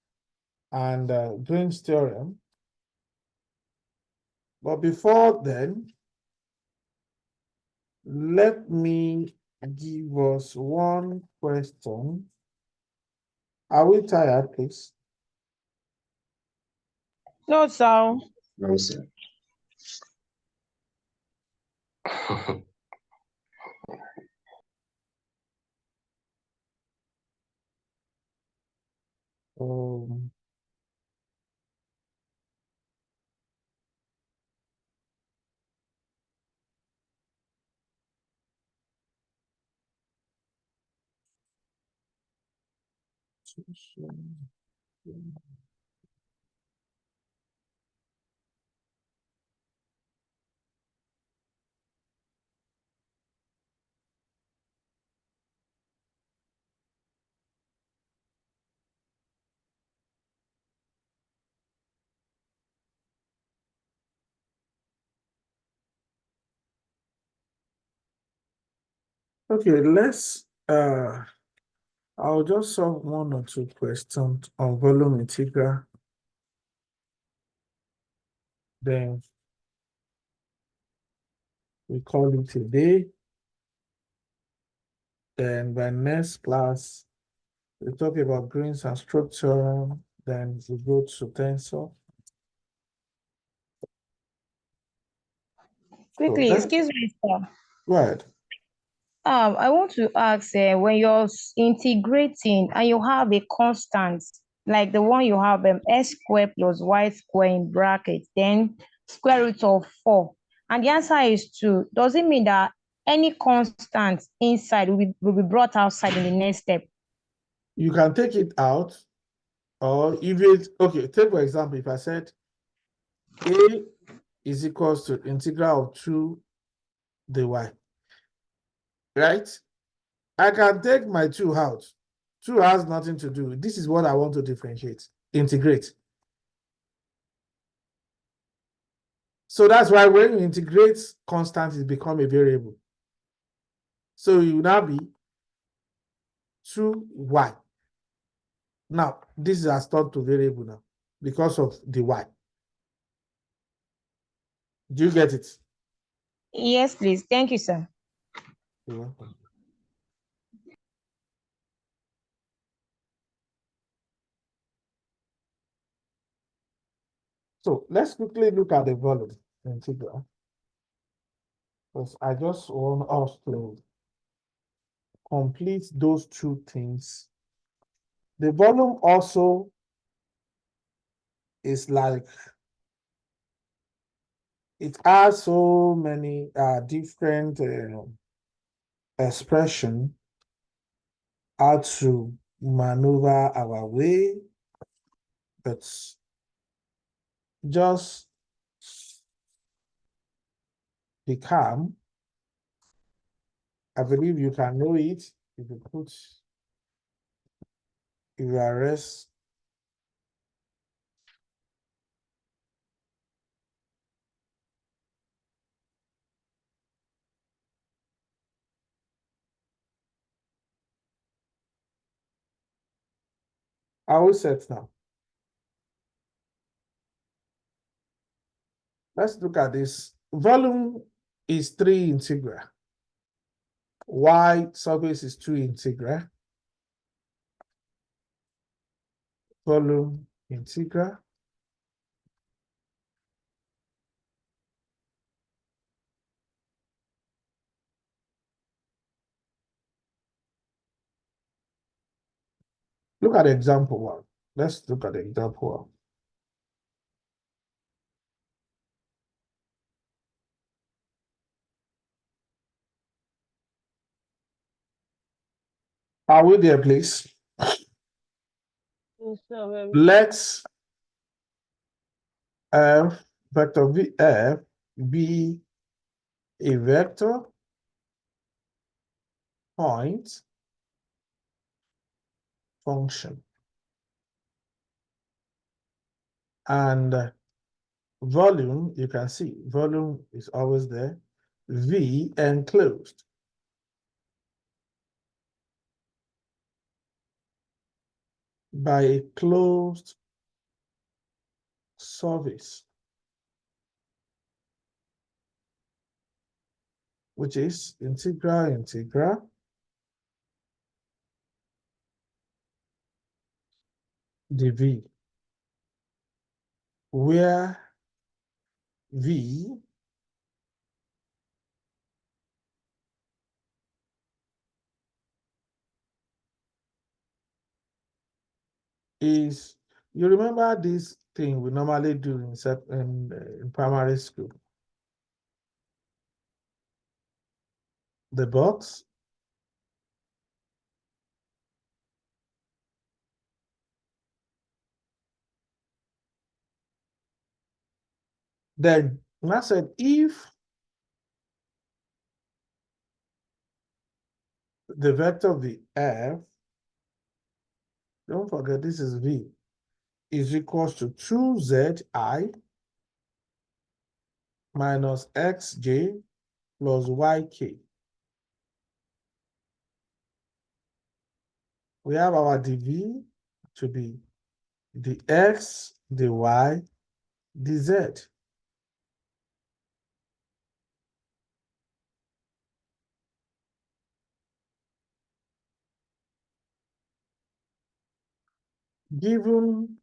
and Green's theorem. But before then, let me give us one question. Are we tired, please? No, sir. No, sir. Um, okay, I'll just solve 1 or 2 questions on volume integral. Then we call it a day. Then by next class, we talk about Green's and Stokes theorem. Then we go to tensor. Quickly, that- excuse me, sir. Go ahead. I want to ask, when you're integrating and you have a constant, like the one you have, x squared plus y squared in brackets, then square root of 4, and the answer is 2. Does it mean that any constant inside will be brought outside in the next step? You can take it out, or if it, okay, take for example, if I said A is equals to integral of 2 dy, right? I can take my 2 out. 2 has nothing to do. This is what I want to differentiate, integrate. So that's why when you integrate constant, it becomes a variable. So you now be 2y. Now, this is turned to variable now because of the y. Do you get it? Yes, please. Thank you, sir. You're welcome. So let's quickly look at the volume integral. Because I just want us to complete those two things. The volume also is like, it has so many different expression how to maneuver our way, but just be calm. I believe you can know it if you put, if you arrest. I will set now. Let's look at this. Volume is 3 integral. Y surface is 2 integral. Volume integral. Look at example 1. Let's look at example 1. Are we there, please? Yes, sir. Very Let F vector VF be a vector point function. And volume, you can see, volume is always there. V enclosed by a closed surface, which is integral dv, where V is, you remember this thing we normally do in primary school? The box. Then I said, if the vector VF, don't forget this is V, is equals to 2ZI minus XJ plus YK. We have our dV to be the X, the Y, the Z. Given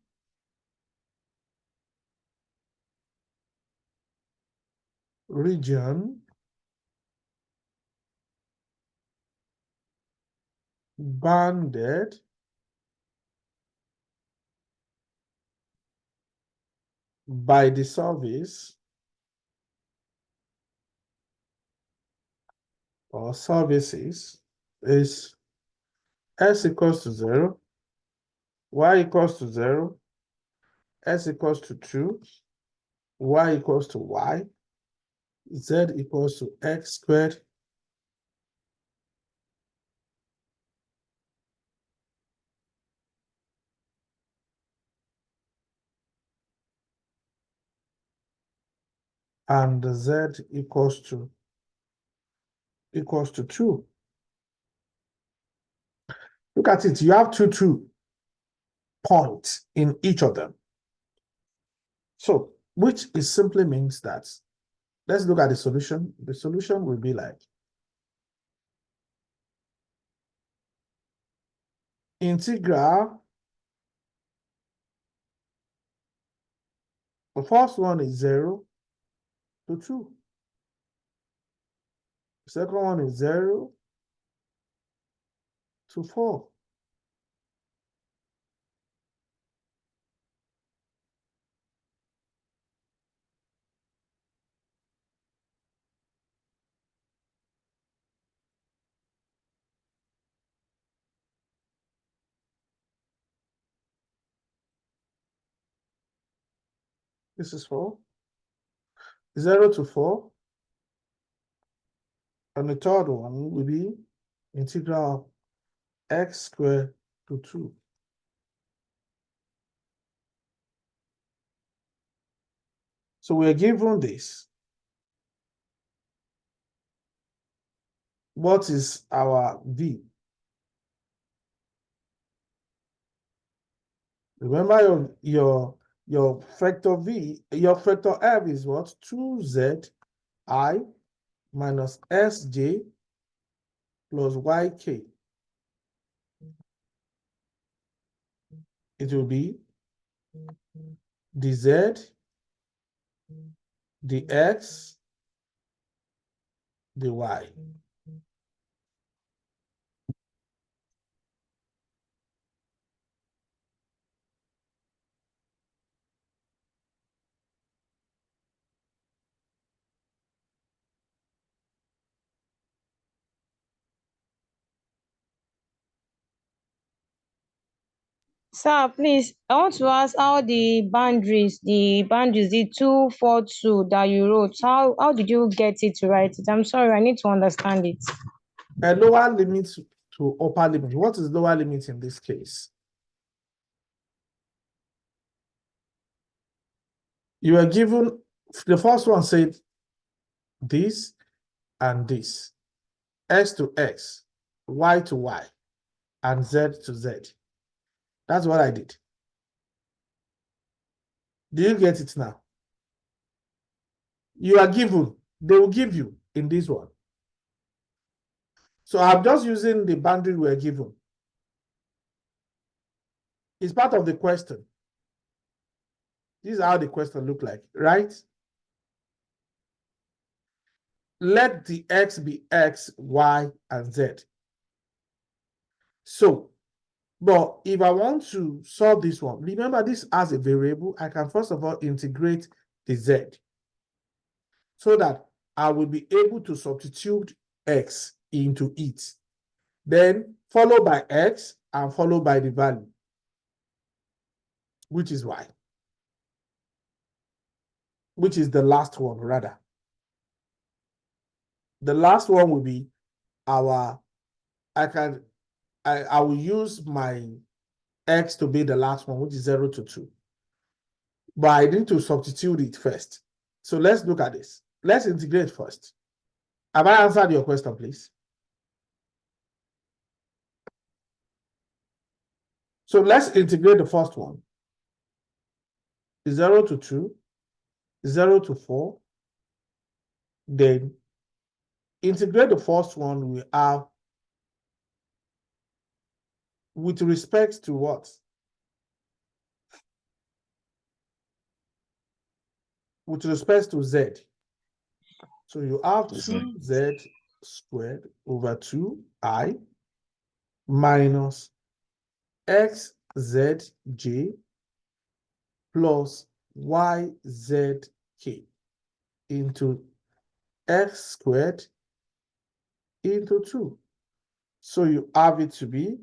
region bounded by the surface or surfaces is S equals to 0, Y equals to 0, S equals to 2, Y equals to Y, Z equals to X squared and Z equals to 2. Look at it, you have two points in each of them. So, which is simply means that Let's look at the solution. The solution will be like integral. The first one is 0 to 2. The second one is 0 to 4. This is 4. 0 to 4. And the third one will be integral of x squared to 2. So we are given this. What is our v? Remember your vector v, your vector f is what? 2zi minus sj plus yk. It will be dz, dx, dy. Sir, please, I want to ask how the boundaries, the 242 that you wrote, how did you get it to write it? I'm sorry, I need to understand it. A lower limit to upper limit. What is lower limit in this case? You are given, the first one said this and this, x to x, y to y, and z to z. That's what I did. Do you get it now? You are given, they will give you in this one. So I'm just using the boundary we are given. It's part of the question. This is how the question look like, right? Let the x be x, y, and z. So, but if I want to solve this one, remember this as a variable, I can first of all integrate the z so that I will be able to substitute x into it. Then followed by x and followed by the value, which is y, which is the last one rather. The last one will be our, I will use my x to be the last one, which is 0 to 2. But I need to substitute it first. So let's look at this. Let's integrate first. Have I answered your question, please? So let's integrate the first one. 0 to 2, 0 to 4. Then integrate the first one we have with respect to what? With respect to z. So you have 2z squared over 2i minus xzj plus yzk into x squared into 2. So you have it to be,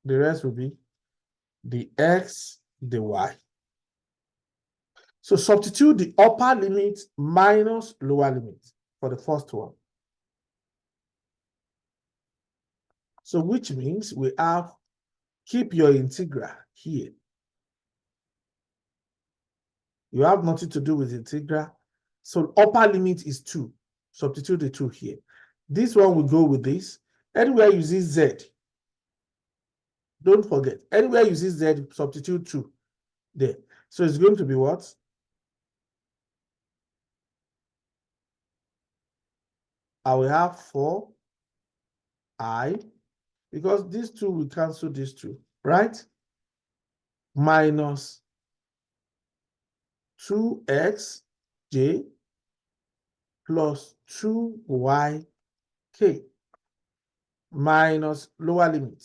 the rest will be the x, the y. So substitute the upper limit minus lower limit for the first one. So which means we have, keep your integral here. You have nothing to do with integral. So upper limit is 2. Substitute the 2 here. This one will go with this. Anywhere you see z, don't forget. Anywhere you see z, substitute 2 there. So it's going to be what? I will have 4i, because these two will cancel these two, right? Minus 2xj plus 2yk minus lower limit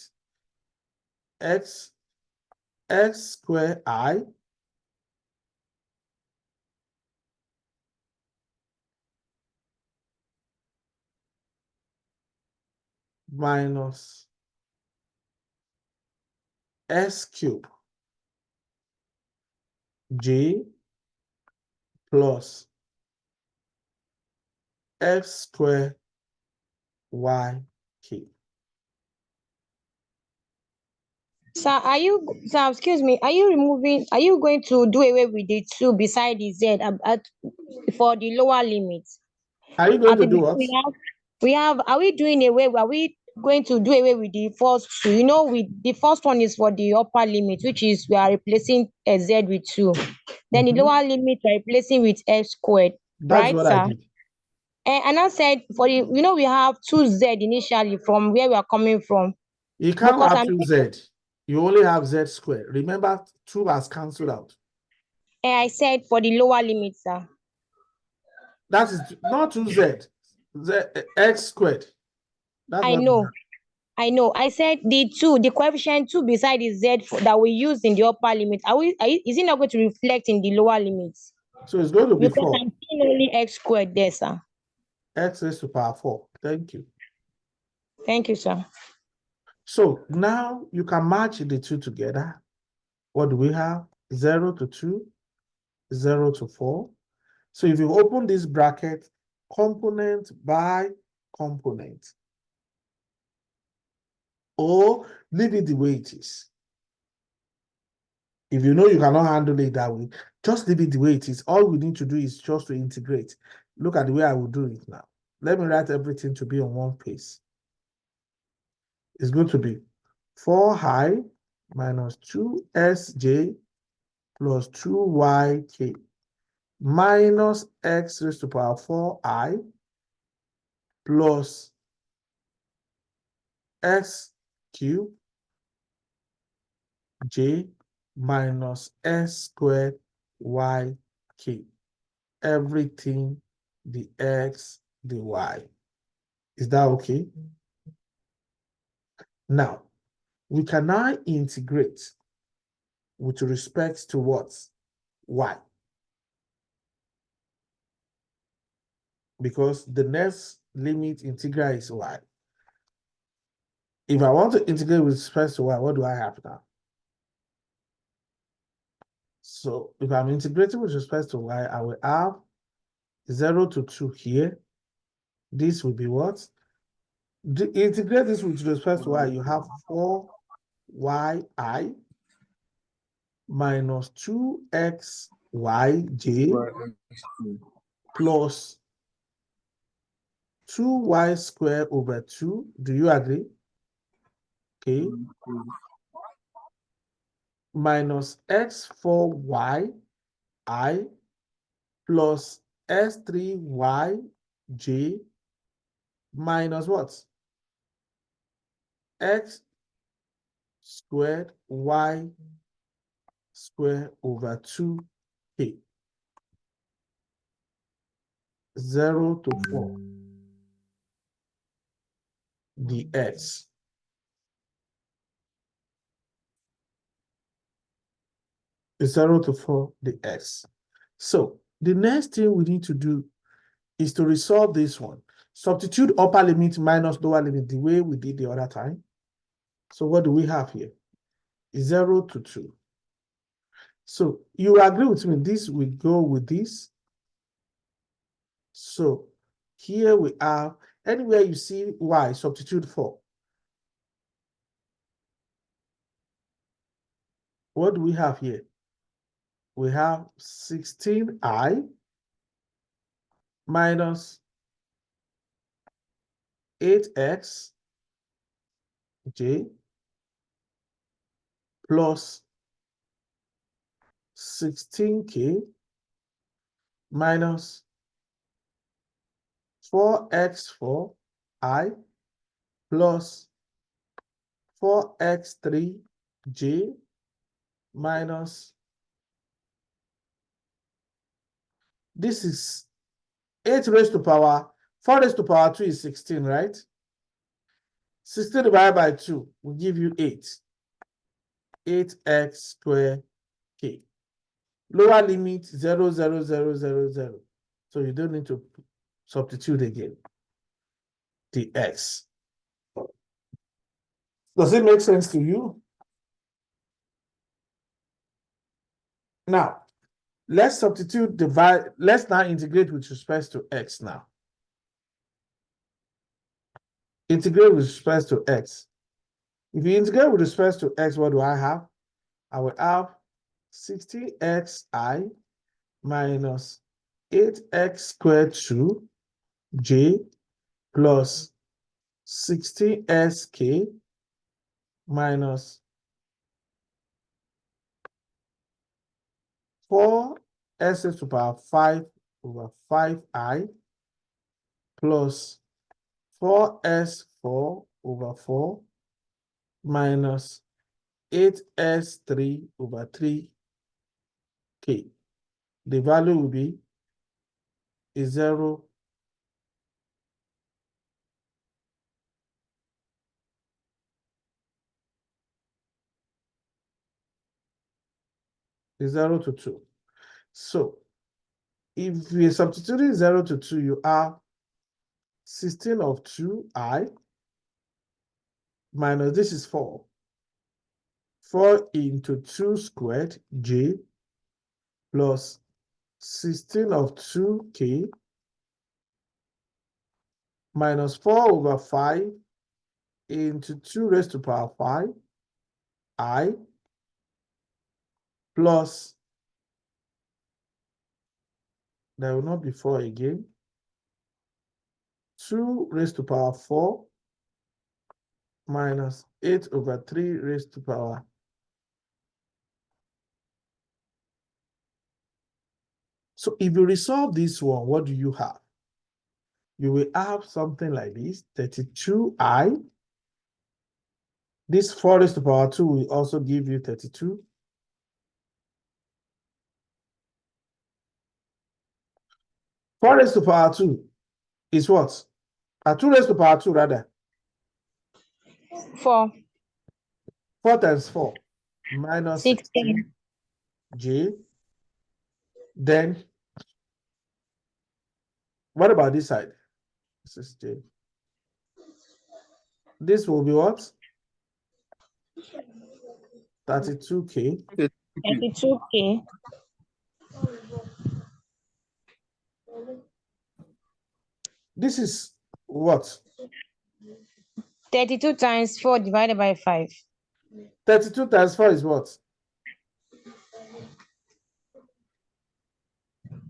x square I minus s cube j plus x square yk. Sir, excuse me, are you going to do away with the 2 beside the Z for the lower limit? Are you going At to the do beginning, what? are we going to do away with the first 2? You know, with the first one is for the upper limit, which is we are replacing a Z with 2. Then the Mhm. lower limit we are replacing with x squared, That's right, what I sir? did. And I said we have 2Z initially from where we are coming from. You can't Because have 2z. You only have z squared. Remember, 2 has cancelled out. I said for the lower limit, sir. That is not 2z. X squared. That's I what know. I said the coefficient 2 beside the Z that we use in the upper limit. Is it not going to reflect in the lower limits? So it's going to be Because 4. I'm seeing only x squared there, sir. X raised to power 4. Thank you. Thank you, sir. So now you can match the two together. What do we have? 0 to 2, 0 to 4. So if you open this bracket, component by component, or leave it the way it is. If you know you cannot handle it that way, just leave it the way it is. All we need to do is just to integrate. Look at the way I will do it now. Let me write everything to be on one page. It's going to be 4i minus 2sj plus 2yk minus x raised to power 4i plus x cubed j minus s squared yk. Everything, the x, the y. Is that okay? Now, we can now integrate with respect to what? Y. Because the next limit integral is y. If I want to integrate with respect to y, what do I have now? So if I'm integrating with respect to y, I will have 0 to 2 here. This will be what? Integrate this with respect to y, you have 4yi minus 2xyj plus 2y squared over 2. Do you agree? Okay. Minus x4y I plus s3yj minus what? X squared y squared over 2k. 0 to 4 dx. Is 0 to 4 dx. So the next thing we need to do is to resolve this one. Substitute upper limit minus lower limit the way we did the other time. So what do we have here? 0 to 2. So you agree with me, this will go with this. So here we have, anywhere you see y, substitute 4. What do we have here? We have 16i minus 8x j plus 16k minus 4x4i plus 4x3j minus, this is 8 raised to power, 4 raised to power 2 is 16, right? 16 divided by 2 will give you 8. 8x squared k. Lower limit 0, 0, 0, 0, 0. So you don't need to substitute again the x. Does it make sense to you? Now, let's substitute divide. Let's now integrate with respect to x now. Integrate with respect to x. If you integrate with respect to x, what do I have? I will have 60xi minus 8x squared 2j plus 16sk minus 4s to the power 5 over 5i plus 4s4 over 4 minus 8s3 over 3k. The value will be 0. Is 0 to 2. So if we are substituting 0 to 2, you have 16 of 2i minus this is 4. 4 into 2 squared j plus 16 of 2k minus 4 over 5 into 2 raised to power 5 I plus, there will not be 4 again, 2 raised to power 4 minus 8 over 3 raised to power. So if you resolve this one, what do you have? You will have something like this, 32i. This 4 raised to power 2 will also give you 32. Four raised to power 2 is what? 2 raised to power 2 rather. 4. 4 times 4 minus 16. j. Then, what about this side? This is j. This will be what? 32k. 32k. This is what? 32 times 4 divided by 5. 32 times 4 is what?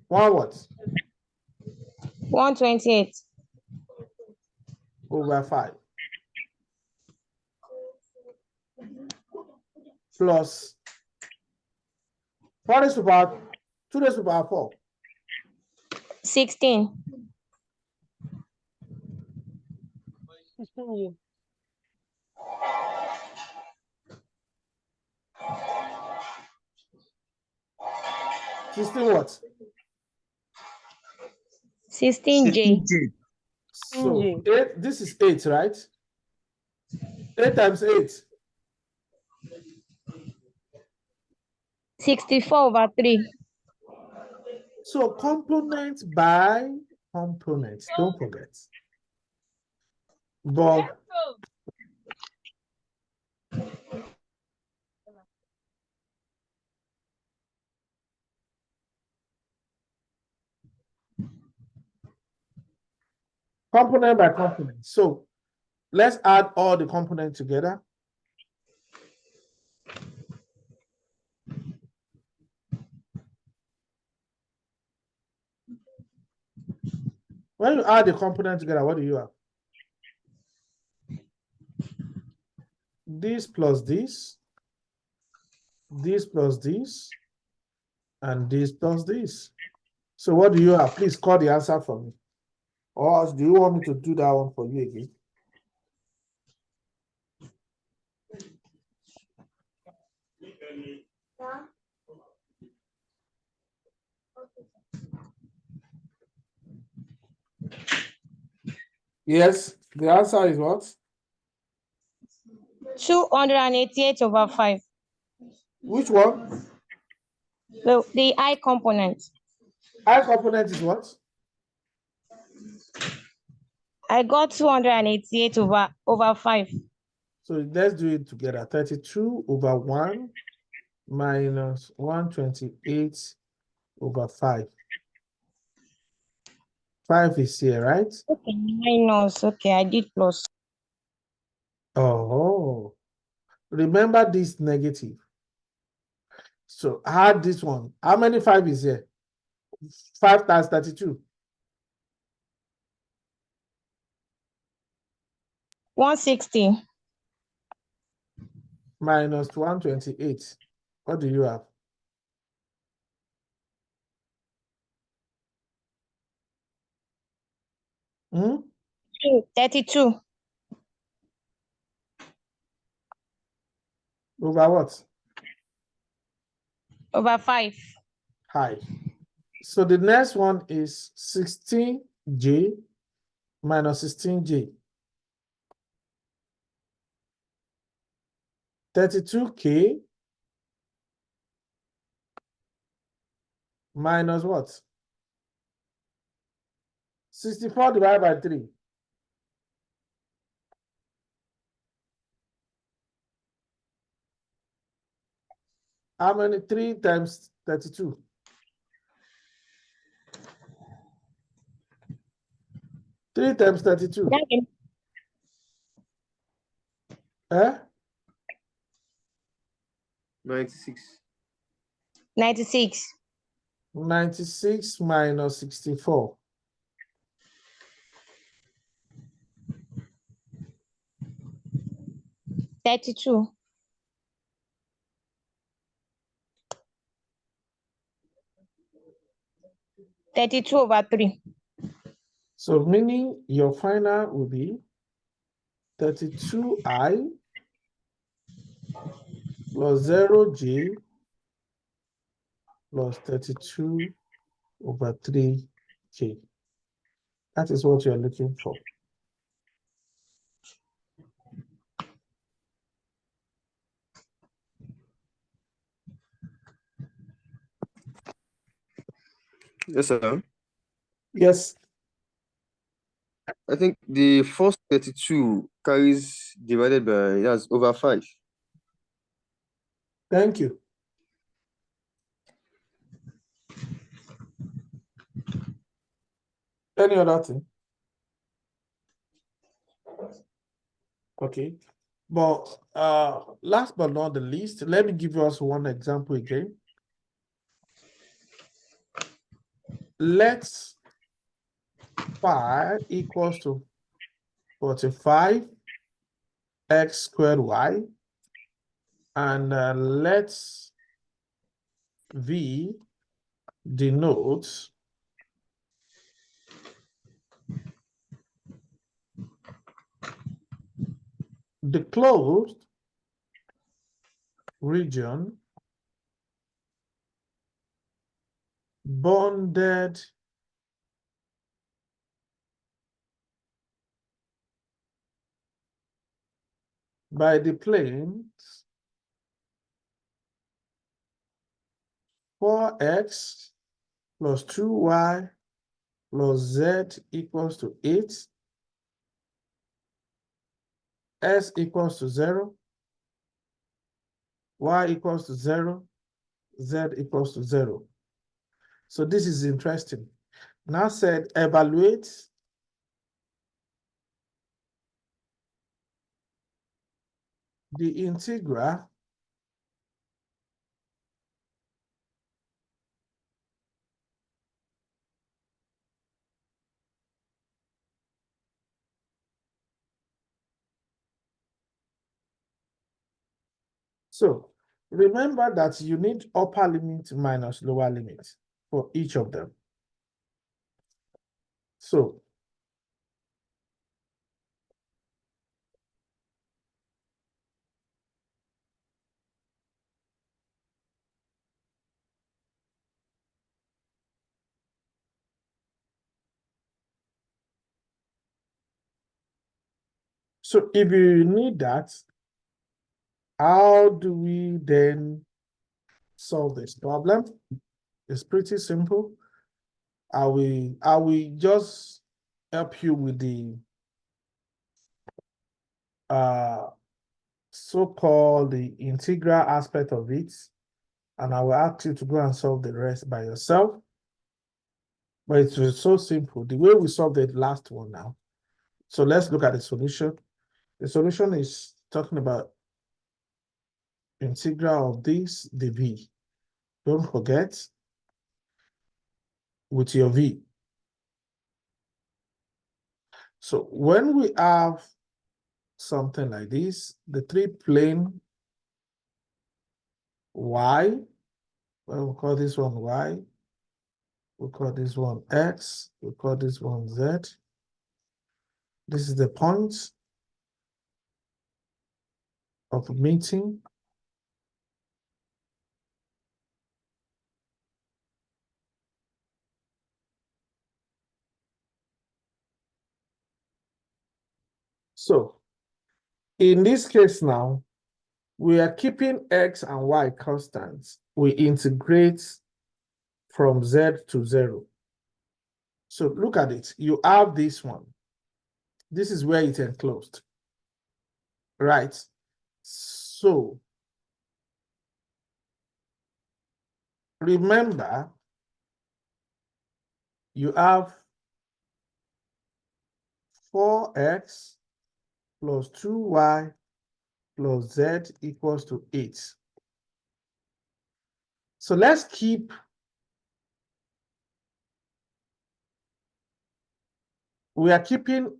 1 what? 128. Over 5. Plus 4 raised to power 2 raised to power 4. 16. 16 16 what? 16j. So J. 8, this is 8, right? 8 times 8. 64 over 3. So component by component, don't forget. But component by component. So let's add all the components together. When you add the component together, what do you have? This plus this plus this, and this plus this. So what do you have? Please call the answer for me. Or else do you want me to do that one for you again? Yes, the answer is what? 288/5. Which one? The I component. I component is what? I got 288/5. So let's do it together. 32 over 1 minus 128/5. 5 is here, right? Okay, minus. Okay, I did plus. Oh, remember this negative. So add this one. How many 5 is here? 5 times 32. 160. Minus 128. What do you have? Hmm? 32. Over what? Over 5. High. So the next one is 16J minus 16J. 32K minus what? 64 divided by 3. How many? 3 times 32. 3 times 32. Eh? 96. 96. 96 minus 64. 32. 32/3. So meaning your final will be 32I plus 0J plus 32/3K. That is what you're looking for. Yes, sir. Yes. I think the first 32 carries divided by, that's over 5. Thank you. Any other thing? Okay. But last but not the least, let me give us one example again. Let's phi equals to 45 x squared y, and let's v denotes the closed region bounded by the planes 4x plus 2y plus z equals to 8, s equals to 0, y equals to 0, z equals to 0. So this is interesting. Now said evaluate the integral so Remember that you need upper limit minus lower limit for each of them. So if you need that, how do we then solve this problem? It's pretty simple. I will just help you with the so-called the integral aspect of it, and I will ask you to go and solve the rest by yourself. But it was so simple. The way we solved the last one now. So let's look at the solution. The solution is talking about integral of this, the v. Don't forget with your v. So when we have something like this, the three plane y, well, we'll call this one y, we'll call this one x, we'll call this one z. This is the point of meeting. So in this case now, we are keeping x and y constants. We integrate from z to 0. So look at it. You have this one. This is where it's enclosed. Right? So remember, you have 4x plus 2y plus z equals to 8. So let's keep we are keeping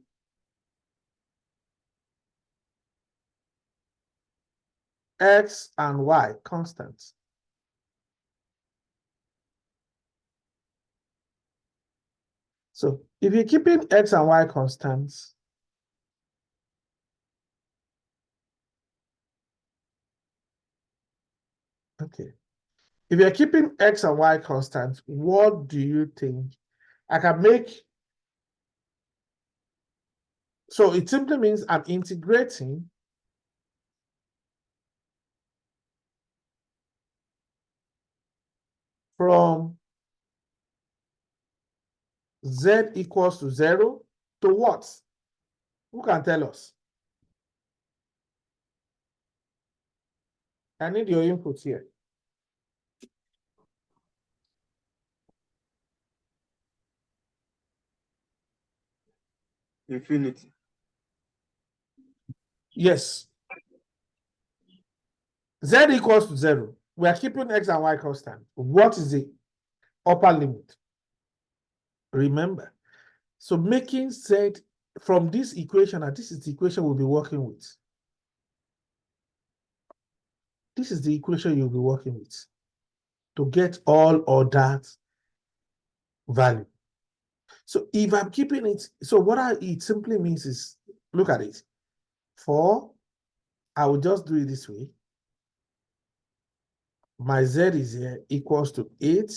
x and y constants. So if you're keeping x and y constants, okay. If you're keeping x and y constants, what do you think? I can make, so it simply means I'm integrating from z equals to 0 to what? Who can tell us? I need your input here. Infinity. Yes. Z equals to 0. We are keeping x and y constant. What is the upper limit? Remember. So making z from this equation, and this is the equation we'll be working with. This is the equation you'll be working with to get all of that value. So if I'm keeping it, so what it simply means is, look at it. 4, I will just do it this way. My z is here equals to 8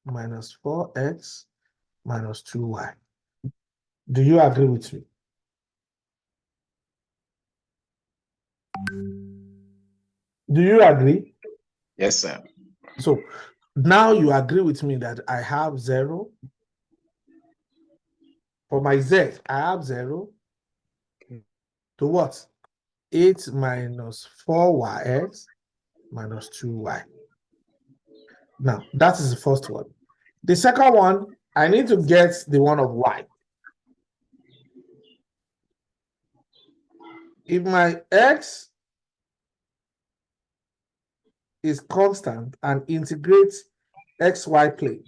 minus 4x minus 2y. Do you agree with me? Do you agree? Yes, sir. So now you agree with me that I have 0. For my z, I have 0 to what? 8 minus 4yx minus 2y. Now, that is the first one. The second one, I need to get the one of y. If my x is constant and integrates xy plane,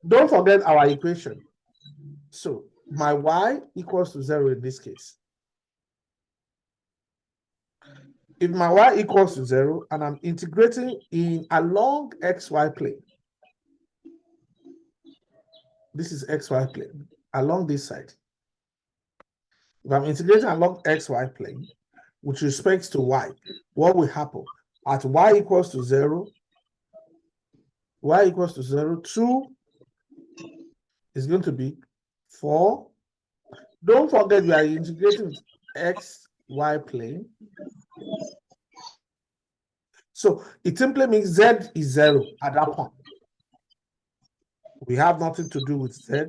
don't forget our equation. So my y equals to 0 in this case. If my y equals to 0 and I'm integrating in along xy plane, this is xy plane, along this side. If I'm integrating along xy plane with respect to y, what will happen? At y equals to 0, 2 is going to be 4. Don't forget we are integrating with xy plane. So it simply means z is 0 at that point. We have nothing to do with z.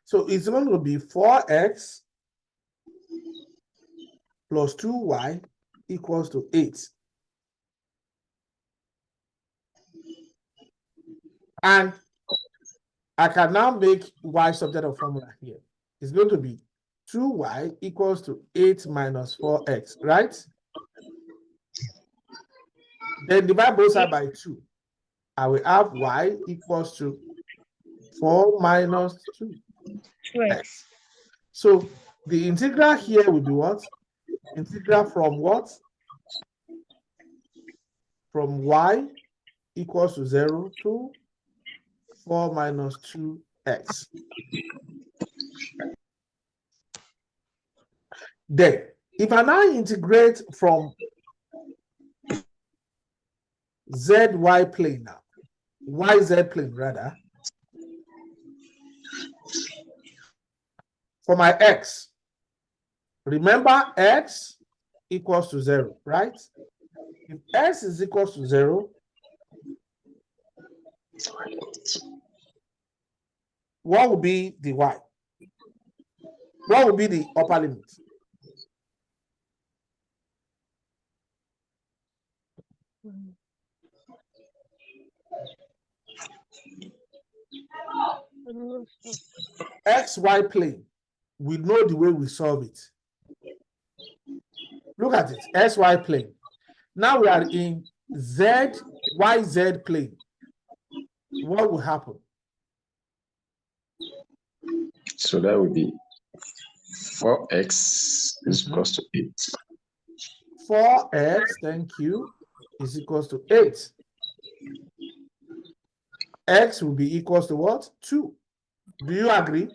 So it's going to be 4x plus 2y equals to 8. And I can now make y subject of formula here. It's going to be 2y equals to 8 minus 4x, right? Then divide both sides by 2. I will have y equals to 4 minus 2x. So the integral here will be what? Integral from what? From y equals to 0 to 4 minus 2x. Then, if I now integrate from zy plane now, yz plane rather, for my x, remember x equals to 0, right? If x is equals to 0, what will be the y? What will be the upper limit? XY plane, we know the way we solve it. Look at it, XY plane. Now we are in YZ plane. What will happen? So that would be 4x is equals to 8. 4x, thank you, is equals to 8. X will be equals to what? 2. Do you agree?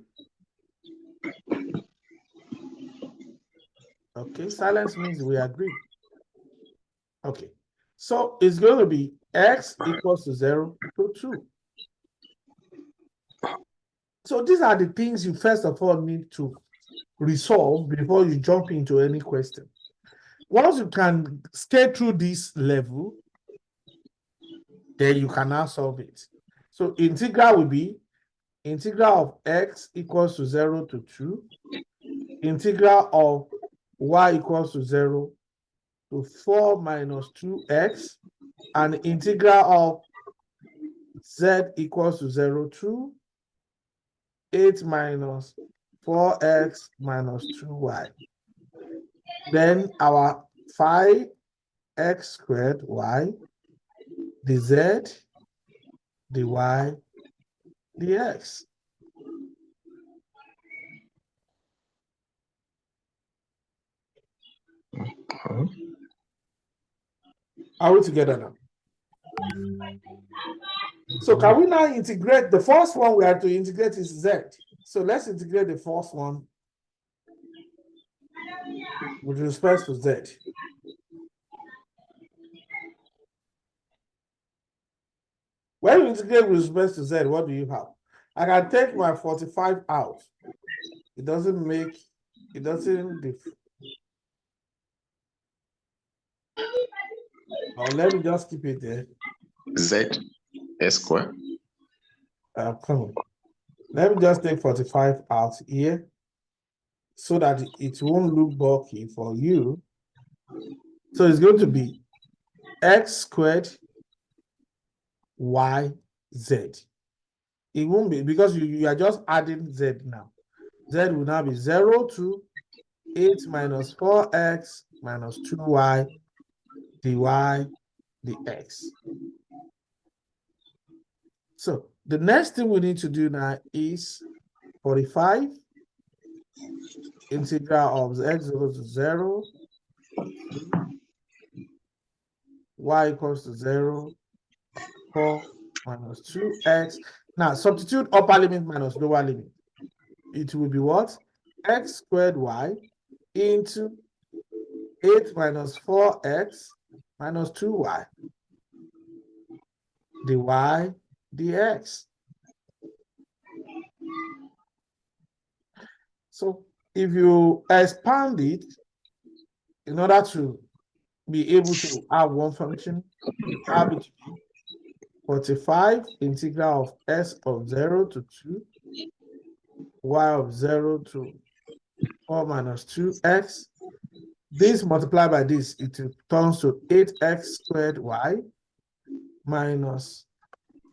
Okay, silence means we agree. Okay, so it's going to be x equals to 0 to 2. So these are the things you first of all need to resolve before you jump into any question. Once you can skate through this level, then you can now solve it. So integral will be integral of x equals to 0 to 2, integral of y equals to 0 to 4 minus 2x, and integral of z equals to 0 to 8 minus 4x minus 2y. Then our 5x squared y, the z, the y, the x. Are we together now? So can we now integrate? The first one we have to integrate is z. So let's integrate the first one with respect to z. When you integrate with respect to z, what do you have? I can take my 45 out. It doesn't make, it doesn't differ. Or let me just keep it there. Z s square. Come on. Let me just take 45 out here so that it won't look bulky for you. So it's going to be x squared y z. It won't be because you are just adding z now. Z will now be 0 to 8 minus 4x minus 2y dy dx. So the next thing we need to do now is 45 integral of x equals to 0, y equals to 0, 4 minus 2x. Now substitute upper limit minus lower limit. It will be what? X squared y into 8 minus 4x minus 2y dy dx. So if you expand it in order to be able to have one function, you have it to be 45 integral of s of 0 to 2, y of 0 to 4 minus 2x. This multiplied by this, it turns to 8x squared y minus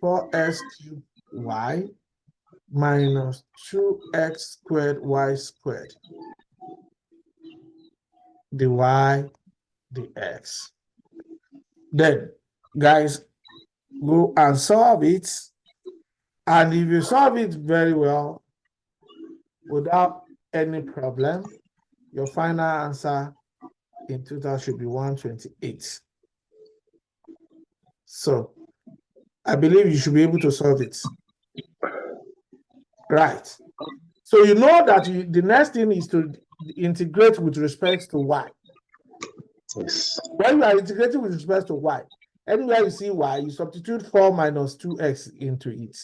4s cubed y minus 2x squared y squared dy dx. Then, guys, go and solve it. And if you solve it very well, without any problem, your final answer in total should be 128. So, I believe you should be able to solve it. Right. So you know that the next thing is to integrate with respect to y. Yes. When you are integrating with respect to y, anywhere you see y, you substitute 4 minus 2x into it.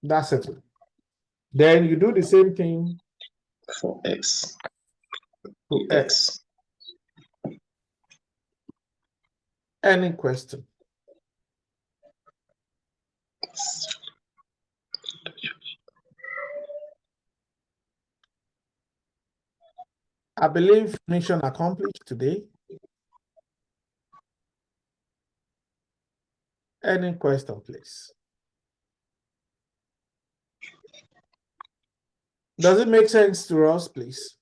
That's it. Then you do the same thing For x. to x. Any question? I believe mission accomplished today. Any question, please? Does it make sense to us, please?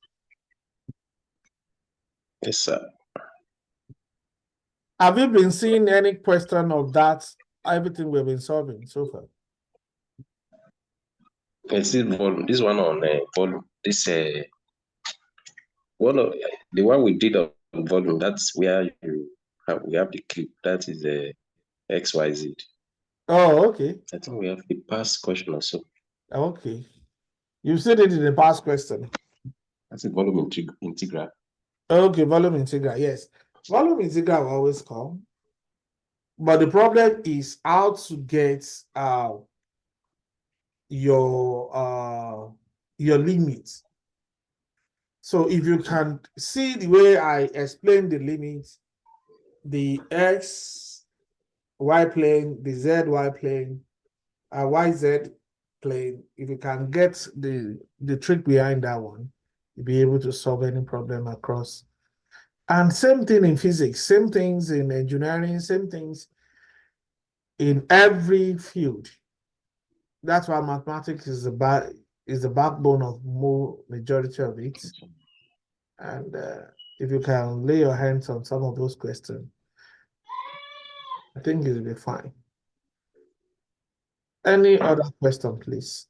Yes, sir. Have you been seeing any question of that? Everything we've been solving so far. Yes, this one on volume. This one of the one we did on volume. That's where we have the clip. That is XYZ. Oh, okay. I think we have the past question also. Okay. You said it in the past question. That's a volume integral. Okay, volume integral, yes. Volume integral will always come. But the problem is how to get your limits. So if you can see the way I explained the limits, the x, y plane, the z, y plane, YZ plane, if you can get the trick behind that one, you'll be able to solve any problem across. And same thing in physics, same things in engineering, same things in every field. That's why mathematics is the backbone of majority of it. And if you can lay your hands on some of those questions, I think it'll be fine. Any other question, please?